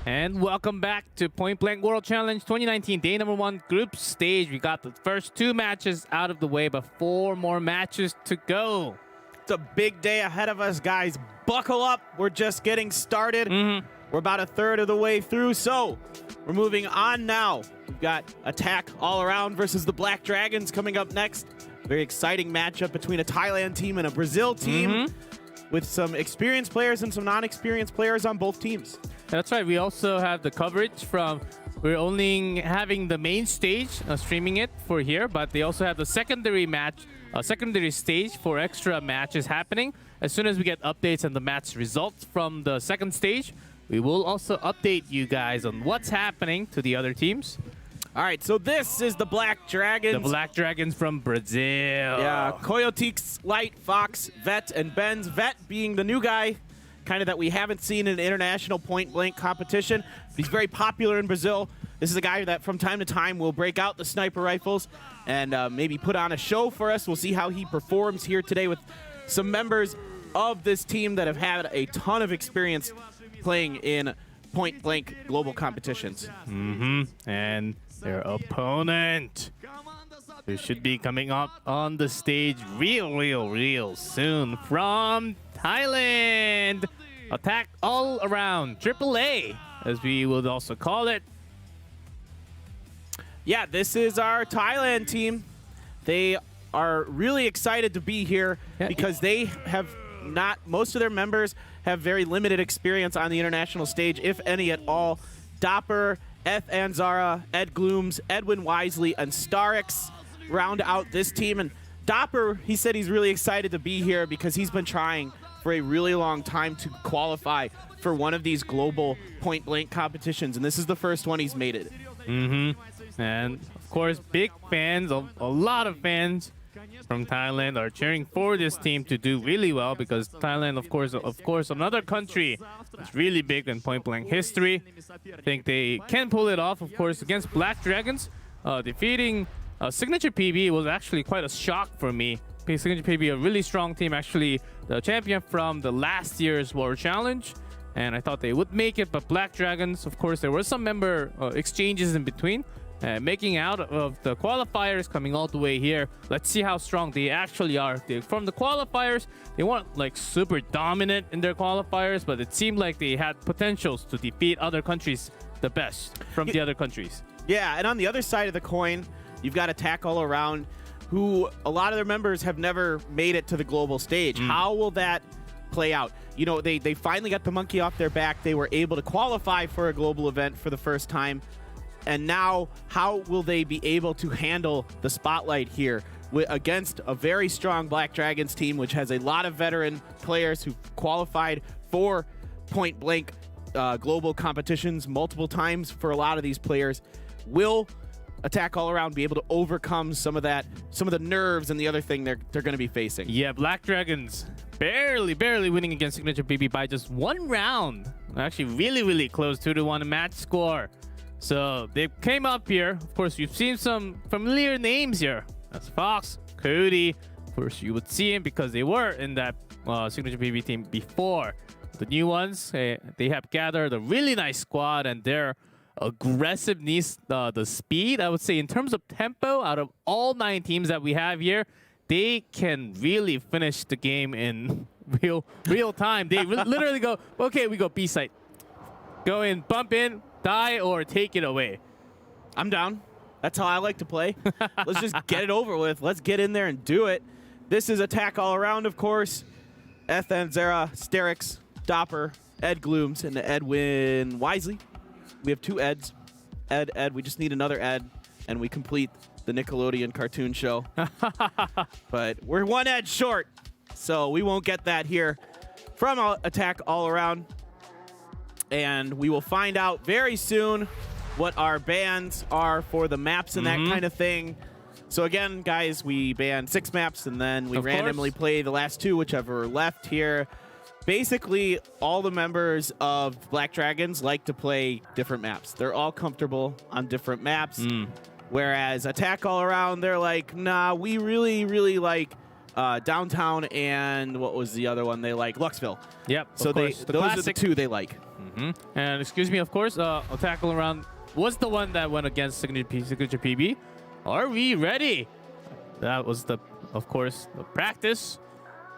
And welcome back to Point Blank World Challenge 2019, day number 1, group stage. We got the first 2 matches out of the way, but 4 more matches to go. It's a big day ahead of us, guys. Buckle up. We're just getting started. We're about a third of the way through, so we're moving on now. We've got Attack All Around versus the Black Dragons coming up next. Very exciting matchup between a Thailand team and a Brazil team with some experienced players and some non-experienced players on both teams. That's right. We also have the coverage from, we're only having the main stage, streaming it for here, but they also have the secondary match, secondary stage for extra matches happening. As soon as we get updates and the match results from the second stage, we will also update you guys on what's happening to the other teams. All right, so this is the Black Dragons. The Black Dragons from Brazil. Yeah, Coyotes, Light, Fox, Vet, and Benz. Vet being the new guy, kind of that we haven't seen in an international point-blank competition. He's very popular in Brazil. This is a guy that from time to time will break out the sniper rifles and maybe put on a show for us. We'll see how he performs here today with some members of this team that have had a ton of experience playing in point-blank global competitions. And their opponent, who should be coming up on the stage real soon, from Thailand. Attack All Around, AAA, as we would also call it. Yeah, this is our Thailand team. They are really excited to be here because they have not, most of their members have very limited experience on the international stage, if any at all. Dopper, Eth Anzara, Ed Glooms, Edwin Wisely, and Starix round out this team. And Dopper, he said he's really excited to be here because he's been trying for a really long time to qualify for one of these global point-blank competitions, and this is the first one he's made it. And of course, big fans, a lot of fans from Thailand are cheering for this team to do really well, because Thailand, of course, another country is really big in point-blank history. I think they can pull it off, of course, against Black Dragons. Defeating Signature PB was actually quite a shock for me. Signature PB, a really strong team, actually the champion from the last year's World Challenge, and I thought they would make it, but Black Dragons, of course, there were some member exchanges in between. Making out of the qualifiers, coming all the way here. Let's see how strong they actually are. From the qualifiers, they weren't like super dominant in their qualifiers, but it seemed like they had potentials to defeat other countries the best from the other countries. Yeah, and on the other side of the coin, you've got Attack All Around, who a lot of their members have never made it to the global stage. How will that play out? You know, they finally got the monkey off their back. They were able to qualify for a global event for the first time. And now, how will they be able to handle the spotlight here against a very strong Black Dragons team, which has a lot of veteran players who qualified for point-blank global competitions multiple times for a lot of these players? Will Attack All Around be able to overcome some of the nerves and the other thing they're going to be facing? Yeah, Black Dragons barely winning against Signature PB by just 1 round. Actually, really close, 2-1 match score. So they came up here. Of course, you've seen some familiar names here. That's Fox, Cody. Of course, you would see him because they were in that Signature PB team before. The new ones, they have gathered a really nice squad, and their aggressiveness, the speed, I would say, in terms of tempo, out of all 9 teams that we have here, they can really finish the game in real time. They literally go, okay, we go B site. Go in, bump in, die, or take it away. I'm down. That's how I like to play. Let's just get it over with. Let's get in there and do it. This is Attack All Around, of course. Eth Anzara, Starix, Dopper, Ed Glooms, and Edwin Wisely. We have 2 Eds. Ed, we just need another Ed, and we complete the Nickelodeon cartoon show. But we're 1 Ed short, so we won't get that here from Attack All Around. And we will find out very soon what our bans are for the maps and that kind of thing. So again, guys, we banned 6 maps, and then we randomly play the last 2, whichever are left here. Basically, all the members of Black Dragons like to play different maps. They're all comfortable on different maps. Whereas Attack All Around, they're like, nah, we really like Downtown, and what was the other one they like? Luxville. Yep. So those are the 2 they like. And excuse me, of course, a tackle around was the one that went against Signature PB. Are we ready? That was of course, the practice.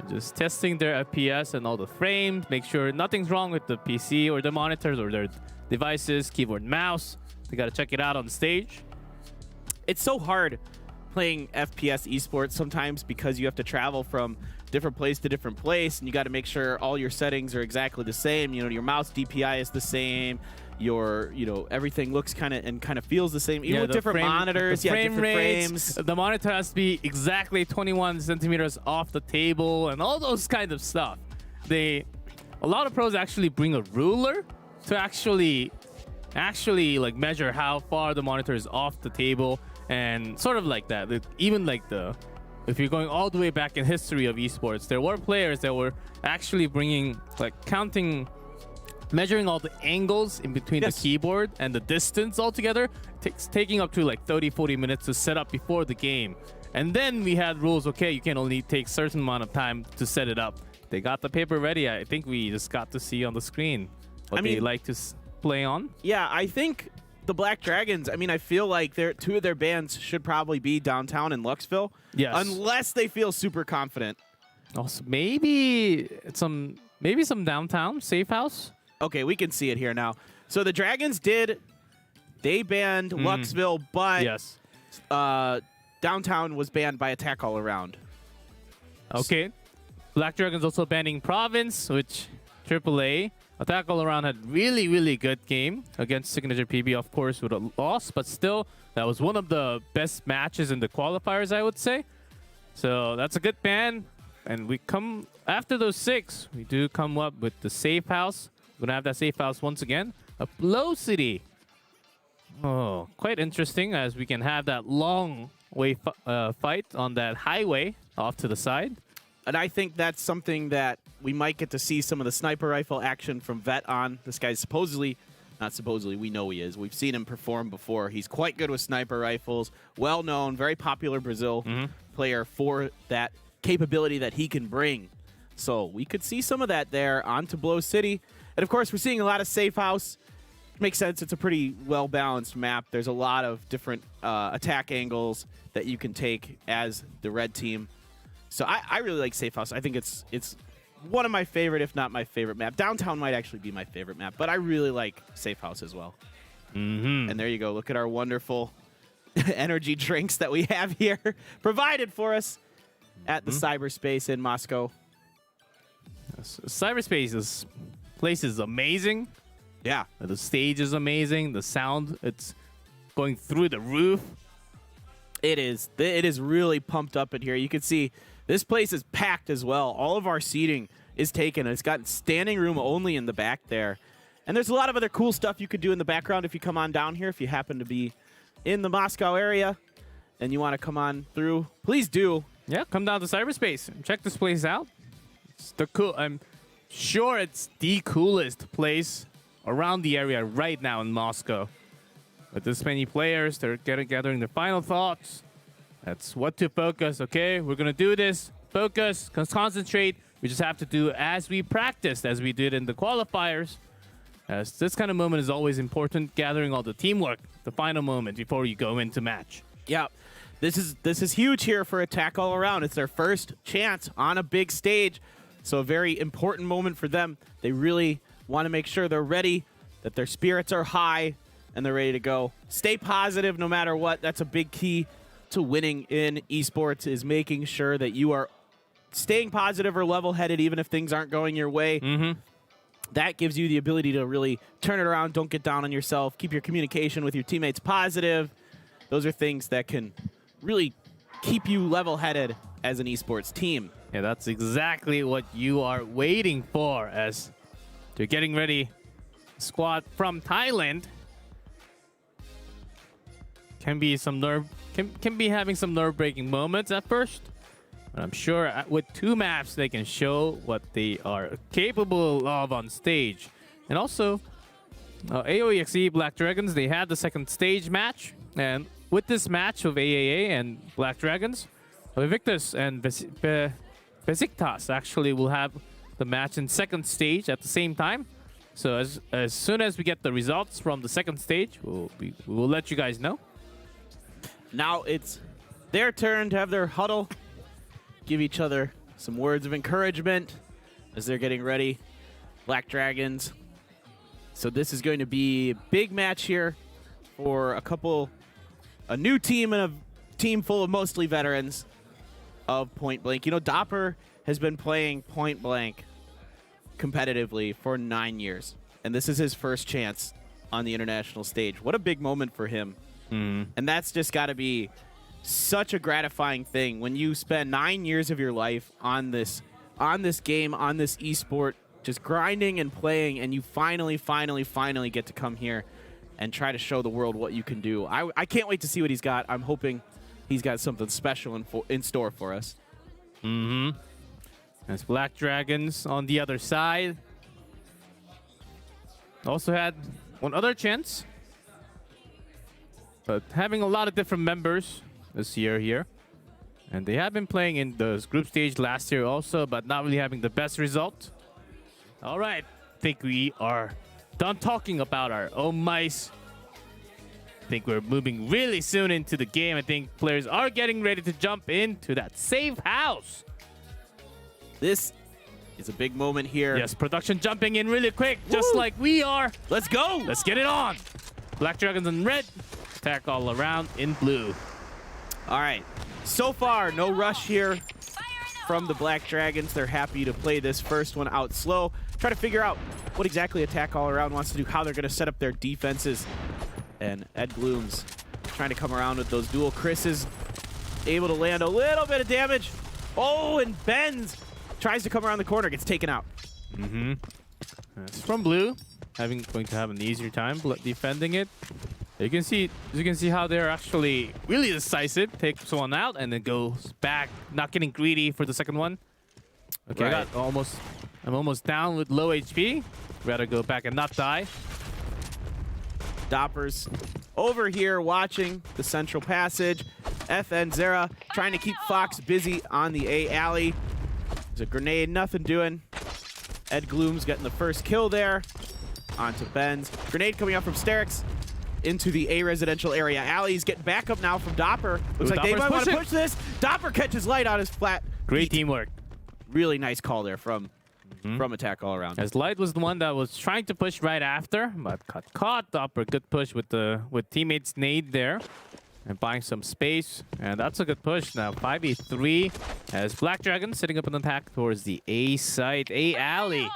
Just testing their FPS and all the frames. Make sure nothing's wrong with the PC or the monitors or their devices, keyboard, mouse. They gotta check it out on stage. It's so hard playing FPS esports sometimes because you have to travel from different place to different place, and you got to make sure all your settings are exactly the same. You know, your mouse DPI is the same. Your, everything looks kind of feels the same, even with different monitors. Different frames. rates. The monitor has to be exactly 21 centimeters off the table, and all those kind of stuff. A lot of pros actually bring a ruler to actually like measure how far the monitor is off the table, and sort of like that. Even like if you're going all the way back in history of esports, there were players that were actually bringing, like, measuring all the angles in between the keyboard and the distance altogether, taking up to like 30-40 minutes to set up before the game. And then we had rules, okay, you can only take certain amount of time to set it up. They got the paper ready. I think we just got to see on the screen what they like to play on. Yeah, I think the Black Dragons, I feel like two of their bands should probably be downtown in Luxville. Yes. Unless they feel super confident. Also, maybe some downtown safe house. Okay, we can see it here now. So the Dragons they banned Luxville, but yes, downtown was banned by Attack All Around. Okay. Black Dragons also banning Province, which AAA. Attack All Around had really, really good game against Signature PB, of course, with a loss, but still, that was one of the best matches in the qualifiers, I would say. So that's a good ban. And we come after those 6, we do come up with the safe house. We're gonna have that safe house once again. A Blow City. Oh, quite interesting, as we can have that long way fight on that highway off to the side. And I think that's something that we might get to see some of the sniper rifle action from Vet on. This guy's not supposedly, we know he is. We've seen him perform before. He's quite good with sniper rifles. Well known, very popular Brazil player for that capability that he can bring. So we could see some of that there onto Blow City. And of course, we're seeing a lot of safe house. Makes sense. It's a pretty well-balanced map. There's a lot of different attack angles that you can take as the red team. So I really like safe house. I think it's one of my favorite, if not my favorite map. Downtown might actually be my favorite map, but I really like safe house as well. And there you go. Look at our wonderful energy drinks that we have here provided for us at the cyberspace in Moscow. Cyberspace place is amazing. Yeah. The stage is amazing. The sound, it's going through the roof. It is really pumped up in here. You can see this place is packed as well. All of our seating is taken. It's got standing room only in the back there. And there's a lot of other cool stuff you could do in the background if you come on down here. If you happen to be in the Moscow area and you want to come on through, please do. Yeah, come down to cyberspace and check this place out. I'm sure it's the coolest place around the area right now in Moscow. With this many players, they're gathering their final thoughts. That's what to focus, okay? We're going to do this. Focus, concentrate. We just have to do as we practiced, as we did in the qualifiers. As this kind of moment is always important, gathering all the teamwork, the final moment before you go into match. Yeah, this is huge here for Attack All Around. It's their first chance on a big stage, so a very important moment for them. They really want to make sure they're ready, that their spirits are high, and they're ready to go. Stay positive no matter what. That's a big key to winning in esports, is making sure that you are staying positive or level-headed even if things aren't going your way. That gives you the ability to really turn it around. Don't get down on yourself. Keep your communication with your teammates positive. Those are things that can really keep you level-headed as an esports team. Yeah, that's exactly what you are waiting for as they're getting ready. Squad from Thailand can be having some nerve-breaking moments at first. But I'm sure with 2 maps, they can show what they are capable of on stage. And also, AOEXE Black Dragons, they had the second stage match. And with this match of AAA and Black Dragons, Invictus and Besiktas actually will have the match in second stage at the same time. So as soon as we get the results from the second stage, we'll let you guys know. Now it's their turn to have their huddle, give each other some words of encouragement as they're getting ready. Black Dragons. So this is going to be a big match here for a new team and a team full of mostly veterans of Point Blank. You know, Dopper has been playing Point Blank competitively for 9 years, and this is his first chance on the international stage. What a big moment for him. And that's just got to be such a gratifying thing when you spend 9 years of your life on this game, on this esport, just grinding and playing, and you finally get to come here and try to show the world what you can do. I can't wait to see what he's got. I'm hoping he's got something special in store for us. There's Black Dragons on the other side. Also had one other chance, but having a lot of different members this year here. And they have been playing in the group stage last year also, but not really having the best result. All right, I think we are done talking about our own mice. I think we're moving really soon into the game. I think players are getting ready to jump into that safe house. This is a big moment here. Yes, production jumping in really quick, just like we are. Let's go. Let's get it on. Black Dragons in red, attack all around in blue. All right, so far, no rush here from the Black Dragons. They're happy to play this first one out slow. Try to figure out what exactly Attack All Around wants to do, how they're going to set up their defenses. And Ed Gloom's trying to come around with those dual Chris's, able to land a little bit of damage. Oh, and Benz tries to come around the corner, gets taken out. It's from blue, going to have an easier time defending it. You can see how they're actually really decisive. Takes one out and then goes back, not getting greedy for the second one. Okay, Right. I'm almost down with low HP. Rather go back and not die. Doppers over here watching the central passage. FN Zera trying to keep Fox busy on the A alley. There's a grenade, nothing doing. Ed Gloom's getting the first kill there. Onto Benz. Grenade coming out from Sterix into the A residential area. Alley's getting back up now from Dopper. Looks like they might want to push this. Dopper catches Light on his flat. Great teamwork. Really nice call there from Attack All Around. As Light was the one that was trying to push right after, but got caught. Dopper, good push with teammates nade there. And buying some space. And that's a good push now. 5v3 as Black Dragon setting up an attack towards the A site, A alley.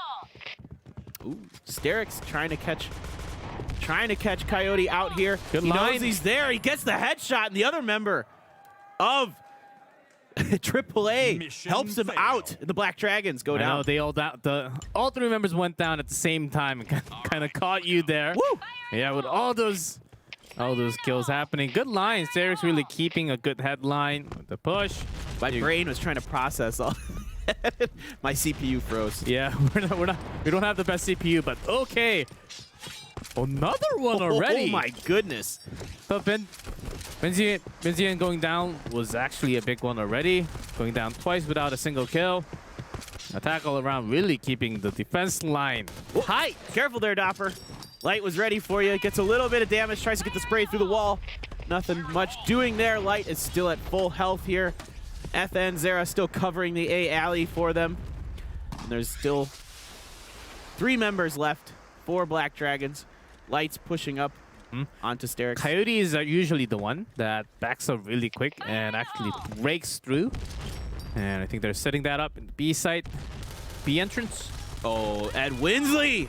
Ooh, Sterix trying to catch Coyote out here. Good he line. knows he's there. He gets the headshot, and the other member of AAA helps him out. The Black Dragons go down. I know, they all three members went down at the same time and kind of caught you there. Woo! Yeah, with all those kills happening. Good line. Sterix really keeping a good headline with the push. My brain was trying to process all. My CPU froze. Yeah, we don't have the best CPU, but okay. Another one already. Oh my goodness. But Benzian going down was actually a big one already. Going down twice without a single kill. Attack All Around really keeping the defense line tight. Careful there, Dopper. Light was ready for you. Gets a little bit of damage. Tries to get the spray through the wall. Nothing much doing there. Light is still at full health here. FN Zera still covering the A alley for them. And there's still 3 members left for Black Dragons. Light's pushing up onto Sterix. Coyote is usually the one that backs up really quick and actually breaks through. And I think they're setting that up in the B site, B entrance. Oh, Ed Winsley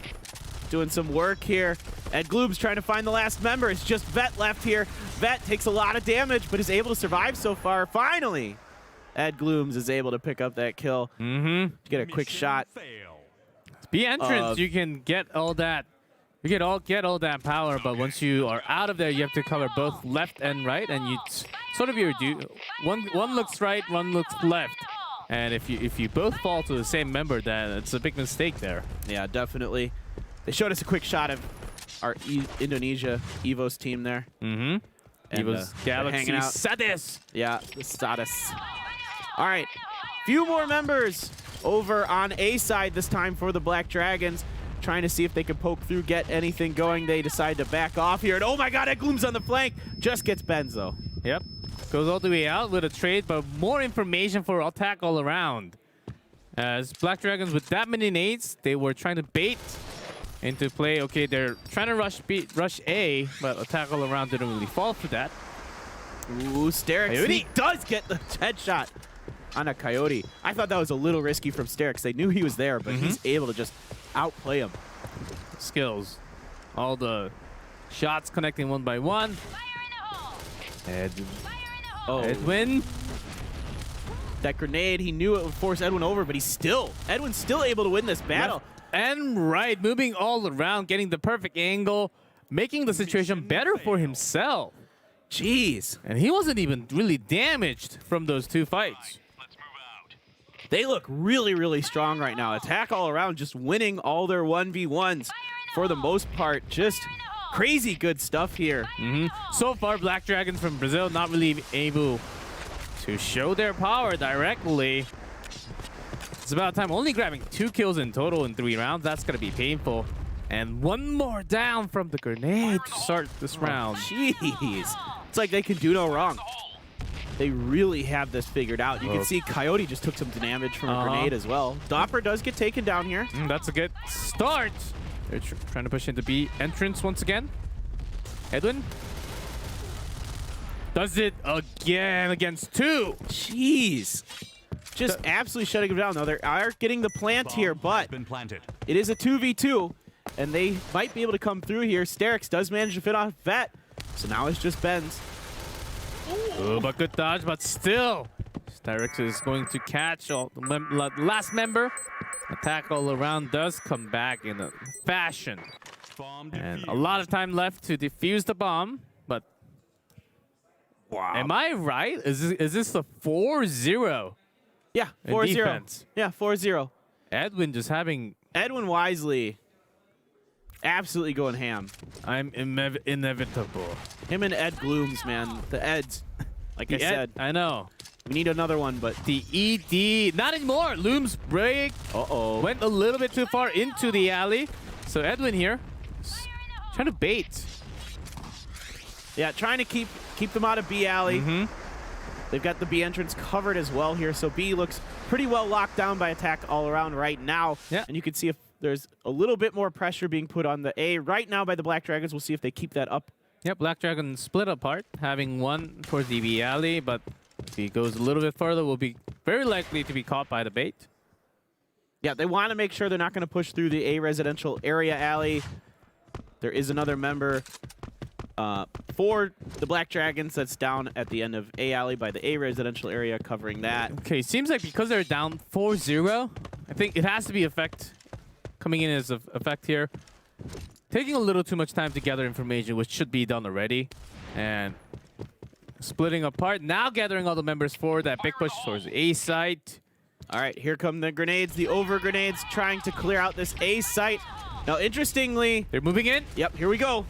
doing some work here. Ed Gloom's trying to find the last member. It's just Vet left here. Vet takes a lot of damage, but is able to survive so far. Finally, Ed Glooms is able to pick up that kill. To get a quick shot. B entrance, you can get all that. You get all that power, but once you are out of there, you have to cover both left and right, and you sort of one looks right, one looks left, and if you both fall to the same member, then it's a big mistake there. Yeah, definitely. They showed us a quick shot of our Indonesia EVOS team there. EVOS Galaxy Sadis. Yeah, the Sadis. All right, few more members over on A side this time for the Black Dragons. trying to see if they can poke through, get anything going. They decide to back off here. And oh my god, Gloom's on the flank. Just gets Benz though. Yep. Goes all the way out with a trade, but more information for attack all around. As Black Dragons with that many nades, they were trying to bait into play. Okay, they're trying to rush A, but attack all around didn't really fall for that. Ooh, Sterix, he does get the headshot on a Coyote. I thought that was a little risky from Sterix. They knew he was there, but he's able to just outplay him. Skills. All the shots connecting one by one. Edwin. That grenade, he knew it would force Edwin over, but Edwin's still able to win this battle. Left and right, moving all around, getting the perfect angle, making the situation better for himself. Jeez. And he wasn't even really damaged from those two fights. They look really, really strong right now. Attack all around, just winning all their 1v1s for the most part. Just crazy good stuff here. So far, Black Dragons from Brazil not really able to show their power directly. It's about time. Only grabbing 2 kills in total in 3 rounds. That's going to be painful. And one more down from the grenade to start this round. Jeez. It's like they can do no wrong. They really have this figured out. You can see Coyote just took some damage from a grenade as well. Dopper does get taken down here. That's a good start. They're trying to push into B entrance once again. Edwin does it again against 2. Jeez. Just absolutely shutting them down. Now they are getting the plant here, but it is a 2v2, and they might be able to come through here. Sterix does manage to fit off Vet, so now it's just Benz. Oh, but good dodge, but still, Sterix is going to catch all the last member. Attack all around does come back in a fashion. And a lot of time left to defuse the bomb, but wow. Am I right? Is this a 4-0? Yeah, 4-0. Yeah, 4-0. Edwin just having... Edwin Wisely absolutely going ham. I'm inevitable. Him and Ed Glooms, man. The Eds, like I said. I know. We need another one, but... The ED, not anymore. Looms break. Went a little bit too far into the alley. So Edwin here, trying to bait. Yeah, trying to keep them out of B alley. They've got the B entrance covered as well here, so B looks pretty well locked down by attack all around right now. Yeah. And you can see if there's a little bit more pressure being put on the A right now by the Black Dragons. We'll see if they keep that up. Yep, Black Dragon split apart, having one towards the B alley, but if he goes a little bit further, will be very likely to be caught by the bait. Yeah, they want to make sure they're not going to push through the A residential area alley. There is another member for the Black Dragons that's down at the end of A alley by the A residential area, covering that. Okay, seems like because they're down 4-0, I think it has to be coming in as effect here. Taking a little too much time to gather information, which should be done already. And splitting apart, now gathering all the members for that big push towards A site. All right, here come the grenades, the over grenades, trying to clear out this A site. Now, interestingly... They're moving in. Yep, here we go.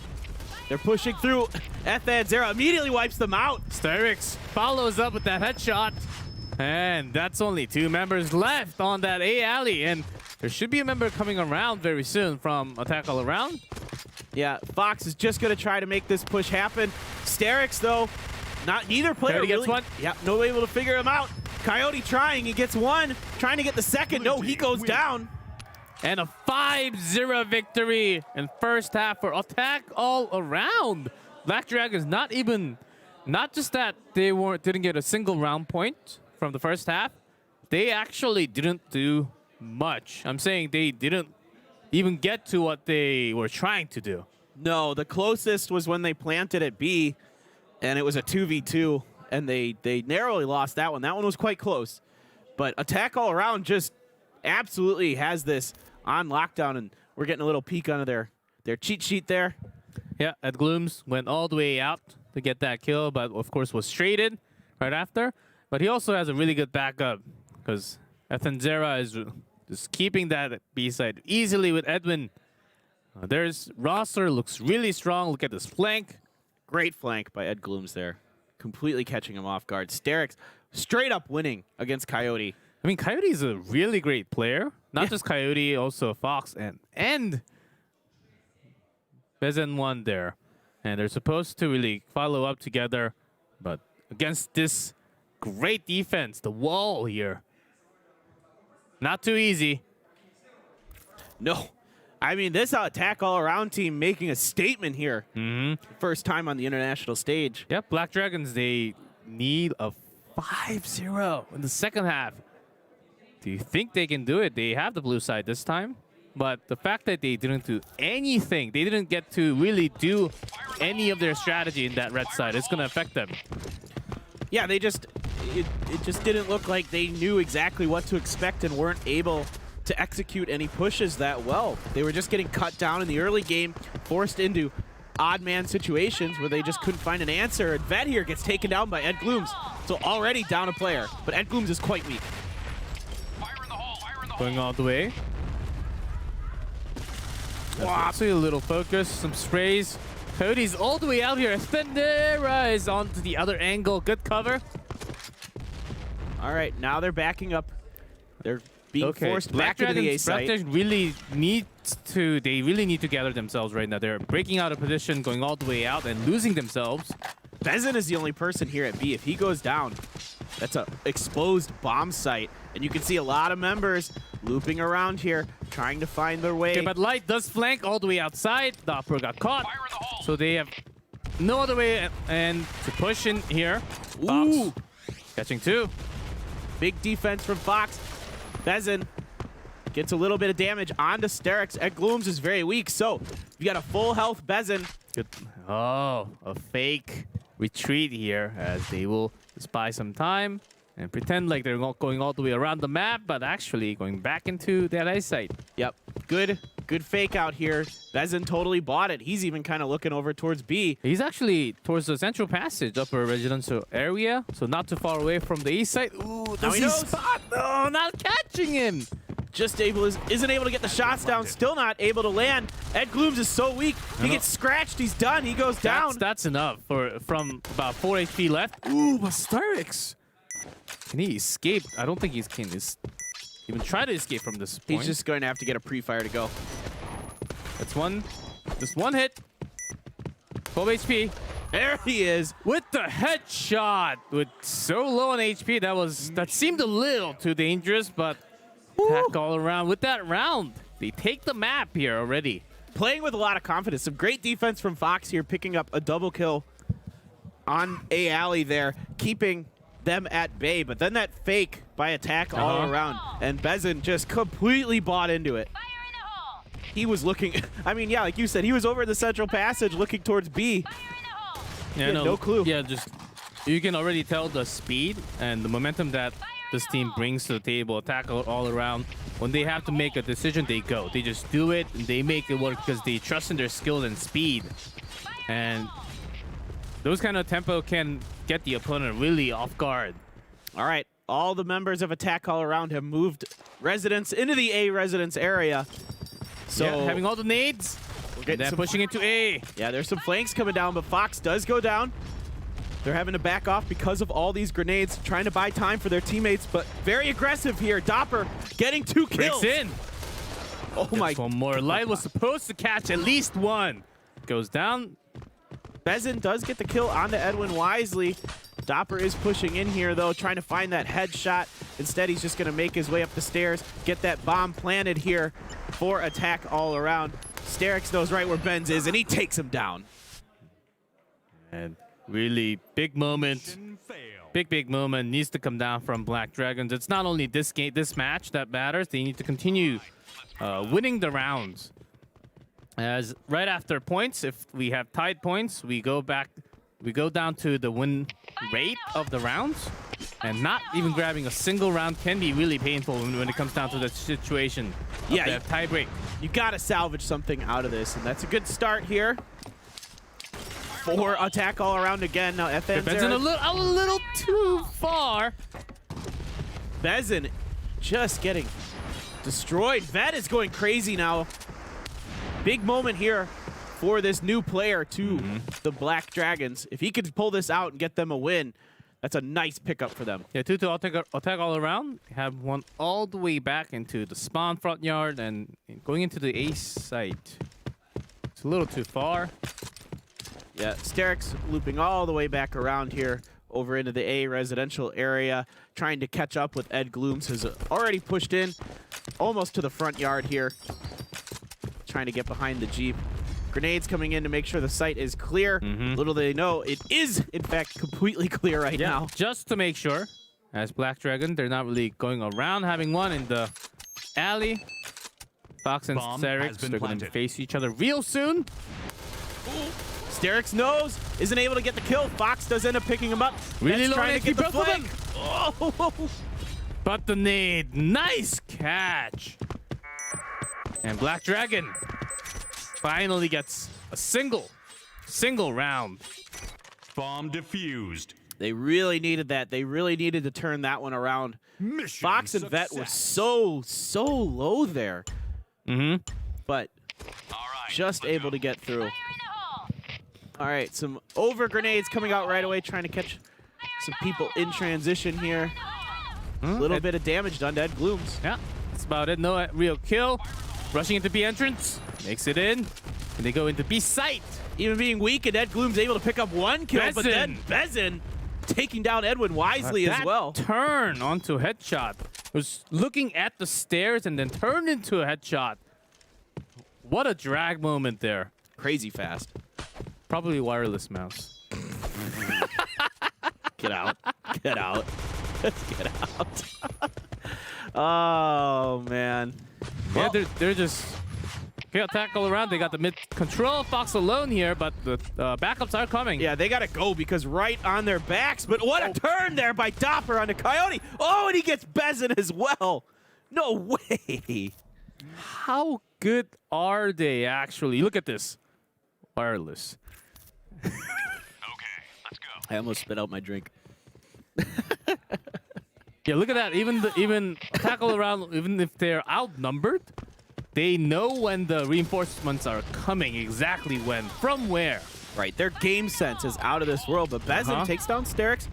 They're pushing through. Zera immediately wipes them out. Sterix follows up with that headshot. And that's only 2 members left on that A alley. And there should be a member coming around very soon from Attack All Around. Yeah, Fox is just going to try to make this push happen. Sterix, though, neither player Coyote gets one. Yeah, no able to figure him out. Coyote trying, he gets one. Trying to get the second. No, he goes down. And a 5-0 victory in first half for Attack All Around. Black Dragons not just that they didn't get a single round point from the first half, they actually didn't do much. I'm saying they didn't even get to what they were trying to do. No, the closest was when they planted at B, and it was a 2v2, and they narrowly lost that one. That one was quite close. But Attack All Around just absolutely has this on lockdown, and we're getting a little peek onto their cheat sheet there. Yeah, Ed Glooms went all the way out to get that kill, but of course was traded right after. But he also has a really good backup because Zera is just keeping that B side easily with Edwin. There's Rosser, looks really strong. Look at this flank. Great flank by Ed Glooms there. Completely catching him off guard. Sterix straight up winning against Coyote. I mean, Coyote is a really great player. Not just Coyote, also Fox and Bezen won there. And they're supposed to really follow up together. But against this great defense, the wall here, not too easy. No. I mean, this attack all-around team making a statement here. First time on the international stage. Yep, Black Dragons, they need a 5-0 in the second half. Do you think they can do it? They have the blue side this time. But the fact that they didn't do anything, they didn't get to really do any of their strategy in that red side, it's going to affect them. Yeah, it just didn't look like they knew exactly what to expect and weren't able to execute any pushes that well. They were just getting cut down in the early game, forced into odd man situations where they just couldn't find an answer. And Vet here gets taken down by Ed Glooms. So already down a player, but Ed Glooms is quite weak. Going all the way. Wow, see a little focus, some sprays. Cody's all the way out here. Spendera is onto the other angle. Good cover. All right, now they're backing up. They're being forced back into the A site. Black Dragons really they really need to gather themselves right now. They're breaking out of position, going all the way out and losing themselves. Bezen is the only person here at B. If he goes down, that's an exposed bomb site. And you can see a lot of members looping around here, trying to find their way. Okay, but Light does flank all the way outside. Doppler got caught. So they have no other way and to push in here. Ooh. Fox catching two. Big defense from Fox. Bezen gets a little bit of damage onto Sterix. Ed Glooms is very weak, so you got a full health Bezen. Good. Oh, a fake retreat here as they will just buy some time and pretend like they're not going all the way around the map, but actually going back into that eyesight. Yep, good fake out here. Bezen totally bought it. He's even kind of looking over towards B. He's actually towards the central passage, upper residential area, so not too far away from the east side. Ooh, does he spot? No, not catching him. Isn't able to get the shots down, still not able to land. Ed Glooms is so weak. He gets scratched, he's done, he goes down. That's enough from about 4 HP left. Ooh, but Sterix. Can he escape? I don't think he can even try to escape from this point. He's just going to have to get a pre-fire to go. That's just one hit. 12 HP. There he is. With the headshot. With so low on HP, that seemed a little too dangerous, but attack all around. With that round, they take the map here already. Playing with a lot of confidence. Some great defense from Fox here, picking up a double kill on A alley there, keeping them at bay. But then that fake by attack all around, and Bezen just completely bought into it. He was looking, I mean, yeah, like you said, he was over in the central passage looking towards B. Yeah, no clue. Yeah, just you can already tell the speed and the momentum that this team brings to the table. Attack all around. When they have to make a decision, they go. They just do it, and they make it work because they trust in their skills and speed. And those kind of tempo can get the opponent really off guard. All right, all the members of Attack All Around have moved residents into the A residence area. So yeah, having all the nades, and then pushing into A. Yeah, there's some flanks coming down, but Fox does go down. They're having to back off because of all these grenades, trying to buy time for their teammates, but very aggressive here. Doppler getting 2 kills. Breaks in. Oh my. One more. Light was supposed to catch at least one. Goes down. Bezen does get the kill onto Edwin Wisely. Doppler is pushing in here, though, trying to find that headshot. Instead, he's just going to make his way up the stairs, get that bomb planted here for Attack All Around. Sterix knows right where Benz is, and he takes him down. And really big moment. Big moment needs to come down from Black Dragons. It's not only this match that matters. They need to continue winning the rounds. As right after points, if we have tied points, we go down to the win rate of the rounds. And not even grabbing a single round can be really painful when it comes down to the situation. Yeah, tie break. You got to salvage something out of this, and that's a good start here for Attack All Around again. Now FN's a little too far. Bezen just getting destroyed. Vet is going crazy now. Big moment here for this new player to the Black Dragons. If he could pull this out and get them a win, That's a nice pickup for them. Yeah, 2 to attack all around. Have one all the way back into the spawn front yard and going into the A site. It's a little too far. Yeah, Sterix looping all the way back around here over into the A residential area, trying to catch up with Ed Glooms, who's already pushed in almost to the front yard here, trying to get behind the Jeep. Grenades coming in to make sure the site is clear. Little do they know, it is, in fact, completely clear right now. Just to make sure, as Black Dragon, they're not really going around, having one in the alley. Fox and Sterix, they're going to face each other real soon. Sterix knows, isn't able to get the kill. Fox does end up picking him up. Really low trying to get the flank. But the nade, nice catch. And Black Dragon finally gets a single round. Bomb defused. They really needed that. They really needed to turn that one around. Mission Fox and Vet were so low there. But just able to get through. All right, some over grenades coming out right away, trying to catch some people in transition here. A little bit of damage done to Ed Glooms. Yeah, that's about it. No real kill. Rushing into B entrance, makes it in, and they go into B site. Even being weak, and Ed Glooms able to pick up one kill, but then Bezin taking down Edwin wisely as well. Turn onto a headshot. Was looking at the stairs and then turned into a headshot. What a drag moment there. Crazy fast. Probably wireless mouse. Get out. Get out. Get out. Oh, man. Yeah, they're just attack all around. They got the mid control. Fox alone here, but the backups are coming. Yeah, they got to go because right on their backs. But what a turn there by Dopper on the Coyote. Oh, and he gets Bezin as well. No way. How good are they, actually? Look at this. Wireless. Okay, let's go. I almost spit out my drink. Yeah, look at that. Even attack all around, even if they're outnumbered, they know when the reinforcements are coming, exactly when, from where. Right, their game sense is out of this world. But Bezin takes down Sterix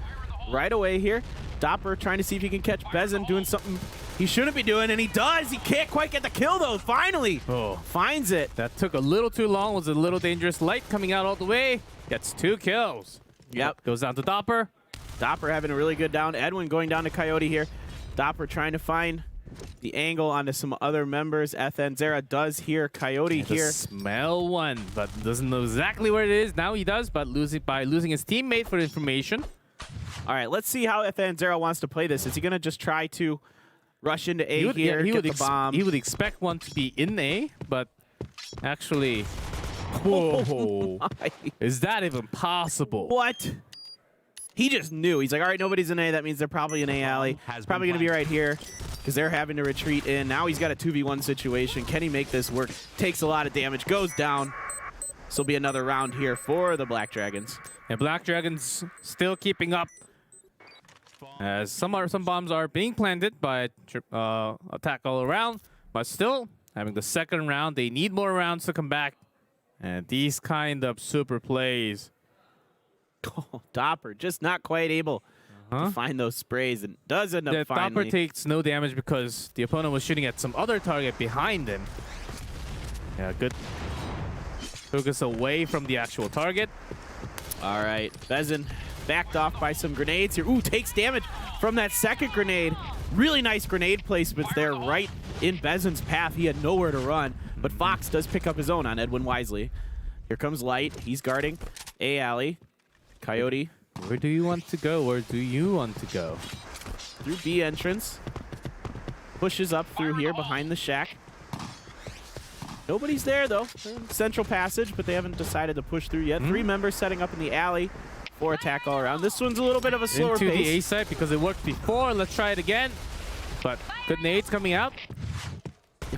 right away here. Dopper trying to see if he can catch Bezin doing something he shouldn't be doing, and he does. He can't quite get the kill, though. Finally finds it. That took a little too long. Was a little dangerous. Light coming out all the way. Gets 2 kills. Yep. Goes down to Dopper. Dopper having a really good down. Edwin going down to Coyote here. Dopper trying to find the angle onto some other members. FN Zera does hear Coyote here. Smell one, but doesn't know exactly where it is. Now he does, but by losing his teammate for information. All right, let's see how FN Zera wants to play this. Is he going to just try to rush into A here, get the bomb? He would expect one to be in A, but actually, whoa. Is that even possible? What? He just knew. He's like, all right, nobody's in A. That means they're probably in A alley. It's probably going to be right here because they're having to retreat in. Now he's got a 2v1 situation. Can he make this work? Takes a lot of damage. Goes down. This will be another round here for the Black Dragons. And Black Dragons still keeping up. As some bombs are being planted by attack all around. But still, having the second round, they need more rounds to come back. And these kind of super plays. Oh, Dopper just not quite able to find those sprays and does end up finally. Dopper takes no damage because the opponent was shooting at some other target behind him. Yeah, good. Focus away from the actual target. All right, Bezin backed off by some grenades here. Ooh, takes damage from that second grenade. Really nice grenade placements there right in Bezin's path. He had nowhere to run, but Fox does pick up his own on Edwin wisely. Here comes Light. He's guarding A alley. Coyote. Where do you want to go? Where do you want to go? Through B entrance. Pushes up through here behind the shack. Nobody's there, though. They're in Central Passage, but they haven't decided to push through yet. 3 members setting up in the alley for attack all around. This one's a little bit of a slower Into pace. the A side because it worked before. Let's try it again. But good nades coming out.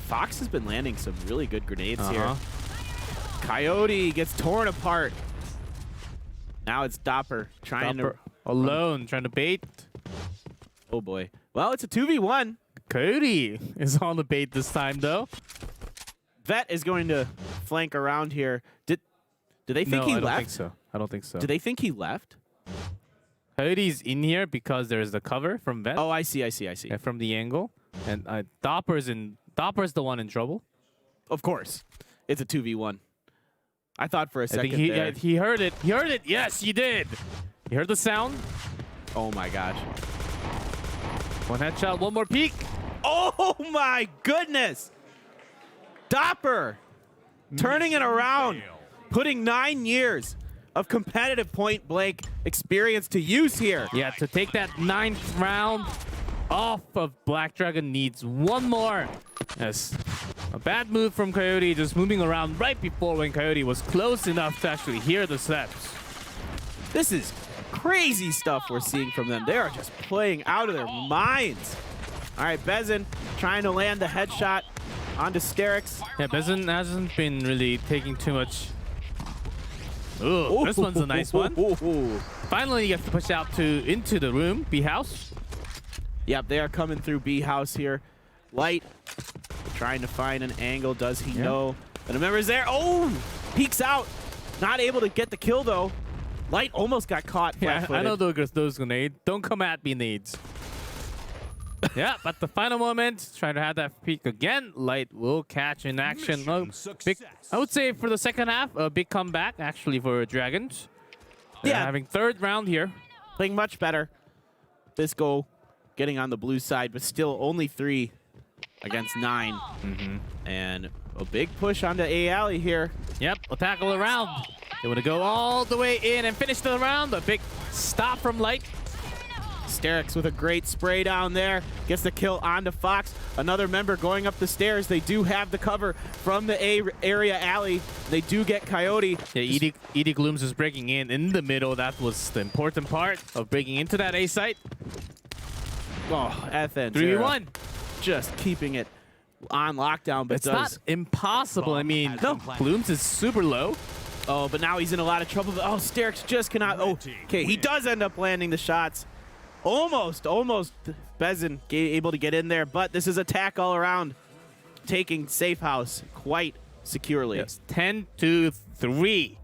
Fox has been landing some really good grenades here. Coyote gets torn apart. Now it's Dopper trying to alone, trying to bait. Oh boy. Well, it's a 2v1. Coyote is on the bait this time, though. Vet is going to flank around here. Do they think he left? I don't think so. I don't think so. Do they think he left? Coyote's in here because there's the cover from Vet. Oh, I see. Yeah, from the angle. And Dopper's the one in trouble. Of course. It's a 2v1. I thought for a I second think there. he heard it. He heard it. Yes, he did. He heard the sound. Oh my gosh. One headshot, one more peek. Oh my goodness. Dopper turning it around, putting 9 years of competitive point blank experience to use here. Yeah, to take that 9th round off of Black Dragon needs one more. Yes. A bad move from Coyote, just moving around right before when Coyote was close enough to actually hear the steps. This is crazy stuff we're seeing from them. They are just playing out of their minds. All right, Bezin trying to land the headshot onto Sterix. Yeah, Bezin hasn't been really taking too much. Ooh, this one's a nice one. Finally, he gets to push out into the room, B house. Yep, they are coming through B house here. Light trying to find an angle. Does he know that a member is there? Oh, peeks out. Not able to get the kill though. Light almost got caught. Yeah, I know those grenades. Don't come at me, nades. Yeah, but the final moment, trying to have that peek again. Light will catch in action. Big, I would say for the second half, a big comeback actually for Dragons. They're having 3rd round here. Playing much better. This goal getting on the blue side, but still only 3 against 9. And a big push onto A alley here. Yep, a tackle around. They want to go all the way in and finish the round. A big stop from Light. Sterix with a great spray down there. Gets the kill onto Fox. Another member going up the stairs. They do have the cover from the A area alley. They do get Coyote. Yeah, Edie Glooms is breaking in the middle. That was the important part of breaking into that A site. Oh, FN 3v1. Just keeping it on lockdown, but it's not impossible. I mean, Glooms is super low. Oh, but now he's in a lot of trouble. Oh, Sterix just cannot. Oh, okay, he does end up landing the shots. Almost Bezin able to get in there, but this is attack all around, taking Safe House quite securely. Yes, 10-3.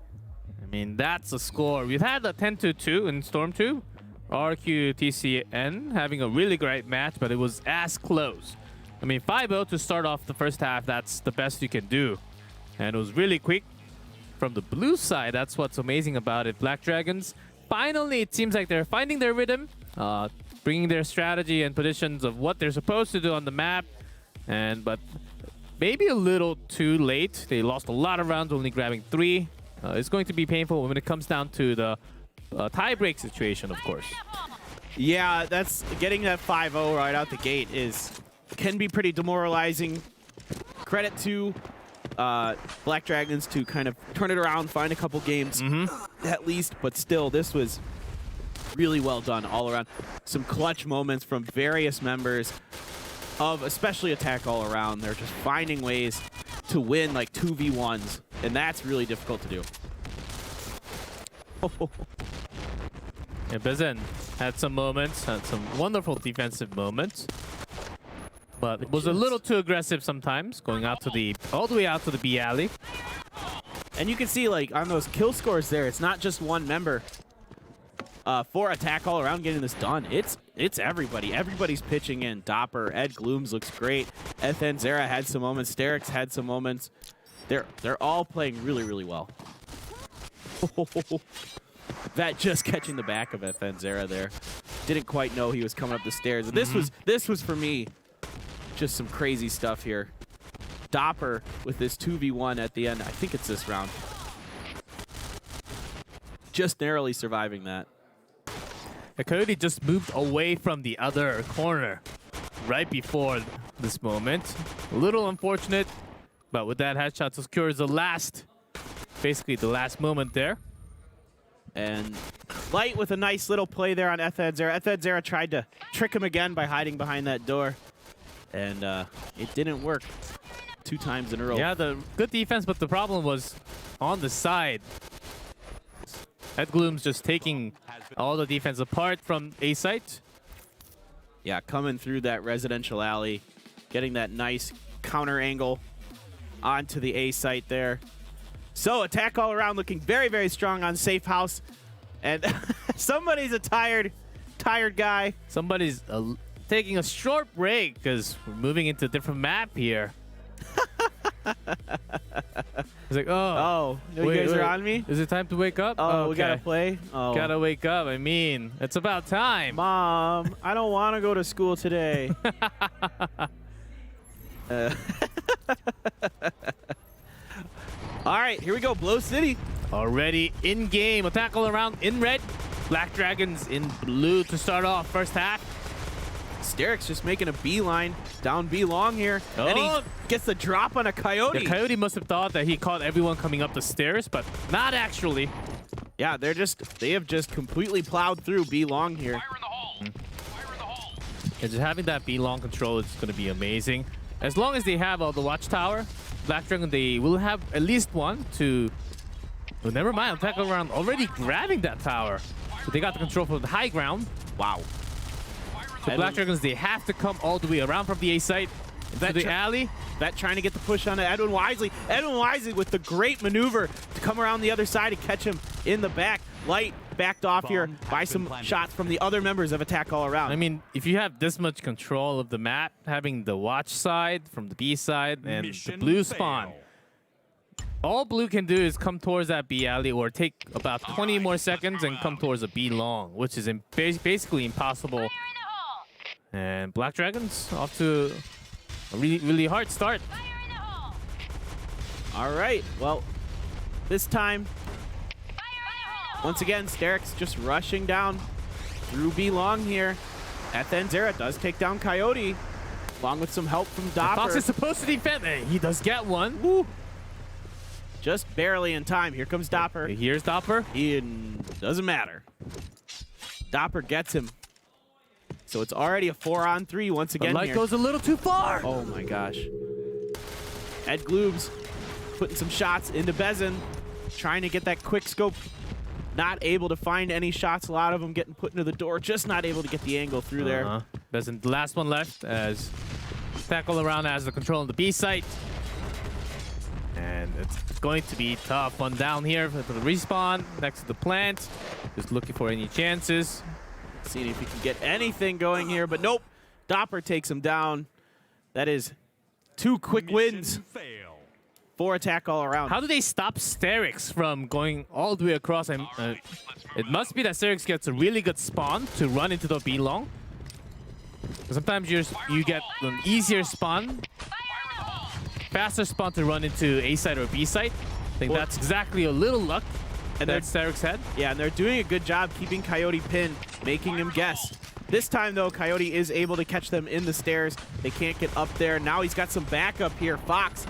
I mean, that's a score. We've had a 10-2 in Storm 2. RQ-TCN having a really great match, but it was as close. I mean, 5-0 to start off the first half, that's the best you can do. And it was really quick. From the blue side, that's what's amazing about it. Black Dragons, finally, it seems like they're finding their rhythm, bringing their strategy and positions of what they're supposed to do on the map. But maybe a little too late. They lost a lot of rounds, only grabbing 3. It's going to be painful when it comes down to the tie-break situation, of course. Yeah, that's getting that 5-0 right out the gate can be pretty demoralizing. Credit to Black Dragons to kind of turn it around, find a couple games at least, but still, this was really well done all around. Some clutch moments from various members of especially attack all around. They're just finding ways to win like 2v1s, and that's really difficult to do. Yeah, Bezin had some moments, had some wonderful defensive moments. But it was a little too aggressive sometimes, going out to all the way out to the B alley. And you can see, like, on those kill scores there, it's not just one member for attack all around getting this done. It's everybody. Everybody's pitching in. Dopper, Ed Glooms looks great. FN Zera had some moments. Sterix had some moments. They're all playing really, really well. That just catching the back of FN Zera there. Didn't quite know he was coming up the stairs. This was for me just some crazy stuff here. Dopper with this 2v1 at the end. I think it's this round. Just narrowly surviving that. Coyote just moved away from the other corner right before this moment. A little unfortunate, but with that headshot secures basically the last moment there. And Light with a nice little play there on FN Zera. FN Zera tried to trick him again by hiding behind that door. And it didn't work 2 times in a row. Yeah, the good defense, but the problem was on the side. Ed Gloom's just taking all the defense apart from A site. Yeah, coming through that residential alley, getting that nice counter angle onto the A site there. So attack all around looking very, very strong on Safe House. And somebody's a tired guy. Somebody's taking a short break because we're moving into a different map here. He's like, Oh, you guys are on me? Is it time to wake up? Oh, we gotta okay. play? Oh. Gotta wake up. I mean, it's about time. Mom, I don't want to go to school today. All right, here we go. Blow City. Already in game. A tackle around in red. Black Dragons in blue to start off first half. Steric's just making a beeline down B long here. And he gets the drop on a Coyote. The Coyote must have thought that he caught everyone coming up the stairs, but not actually. Yeah, they have just completely plowed through B long here. Fire in the hole. Fire in the hole. And just having that B long control is going to be amazing. As long as they have the watchtower, Black Dragon, they will have at least one to... Well, never mind, tackle around already grabbing that tower. So they got the control from the high ground. Wow. So Black Dragons, they have to come all the way around from the A site into the alley. That trying to get the push on Edwin Wisely. Edwin Wisely with the great maneuver to come around the other side and catch him in the back. Light backed off here by some shots from the other members of Attack All Around. I mean, if you have this much control of the map, having the watch side from the B side and Mission the blue fail. spawn, all blue can do is come towards that B alley or take about 20 more seconds and come towards a B long, which is basically impossible. And Black Dragons off to a really hard start. All right, well, this time, once again, Steric's just rushing down through B long here. Zera does take down Coyote, along with some help from Dopper. Fox is supposed to defend. He does get one. Woo. Just barely in time. Here comes Dopper. Here's Dopper. Doesn't matter. Dopper gets him. So it's already a 4-on-3 once again. The light here. goes a little too far. Oh my gosh. Ed Gloobs putting some shots into Bezin, trying to get that quick scope. Not able to find any shots. A lot of them getting put into the door. Just not able to get the angle through there. Bezin, the last one left as tackle around has the control on the B site. And it's going to be tough. One down here for the respawn next to the plant. Just looking for any chances. Seeing if he can get anything going here, but nope. Dopper takes him down. That is 2 quick wins Mission fail. for Attack All Around. How do they stop Sterix from going all the way across? It must be that Sterix gets a really good spawn to run into the B long. Sometimes you get an easier spawn, faster spawn to run into A side or B side. I think that's exactly a little luck that Sterix had. Yeah, and they're doing a good job keeping Coyote pinned, making him guess. This time, though, Coyote is able to catch them in the stairs. They can't get up there. Now he's got some backup here. Fox,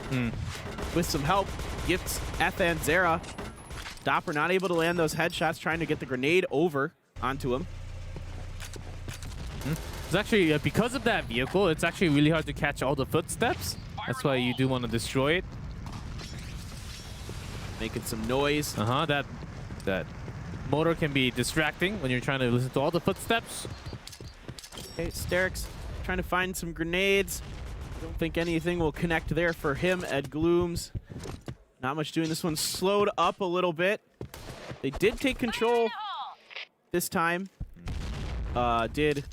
with some help, gets Zera. Dopper not able to land those headshots, trying to get the grenade over onto him. It's actually, because of that vehicle, it's actually really hard to catch all the footsteps. That's why you do want to destroy it. Making some noise. That motor can be distracting when you're trying to listen to all the footsteps. Okay, Steric's trying to find some grenades. Don't think anything will connect there for him. Ed Glooms, not much doing. This one slowed up a little bit. They did take control this time. Did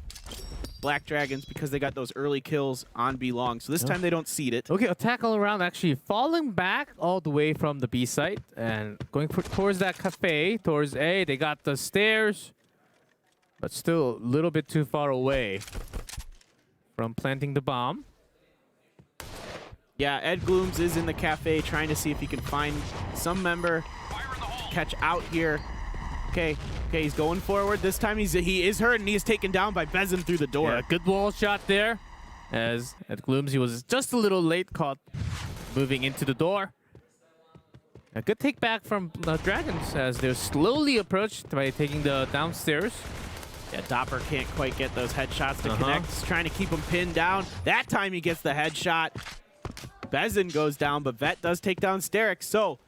Black Dragons, because they got those early kills on B long. So this time they don't seed it. Okay, Attack All Around actually falling back all the way from the B site and going towards that cafe, towards A. They got the stairs, but still a little bit too far away from planting the bomb. Yeah, Ed Glooms is in the cafe trying to see if he can find some member to catch out here. Okay, he's going forward. This time he is hurt and he is taken down by Bezin through the door. Yeah, good wall shot there. As Ed Glooms, he was just a little late caught moving into the door. A good take back from Dragons as they're slowly approached by taking the downstairs. Yeah, Dopper can't quite get those headshots to connect. He's trying to keep him pinned down. That time he gets the headshot. Bezin goes down, but Vet does take down Sterix. So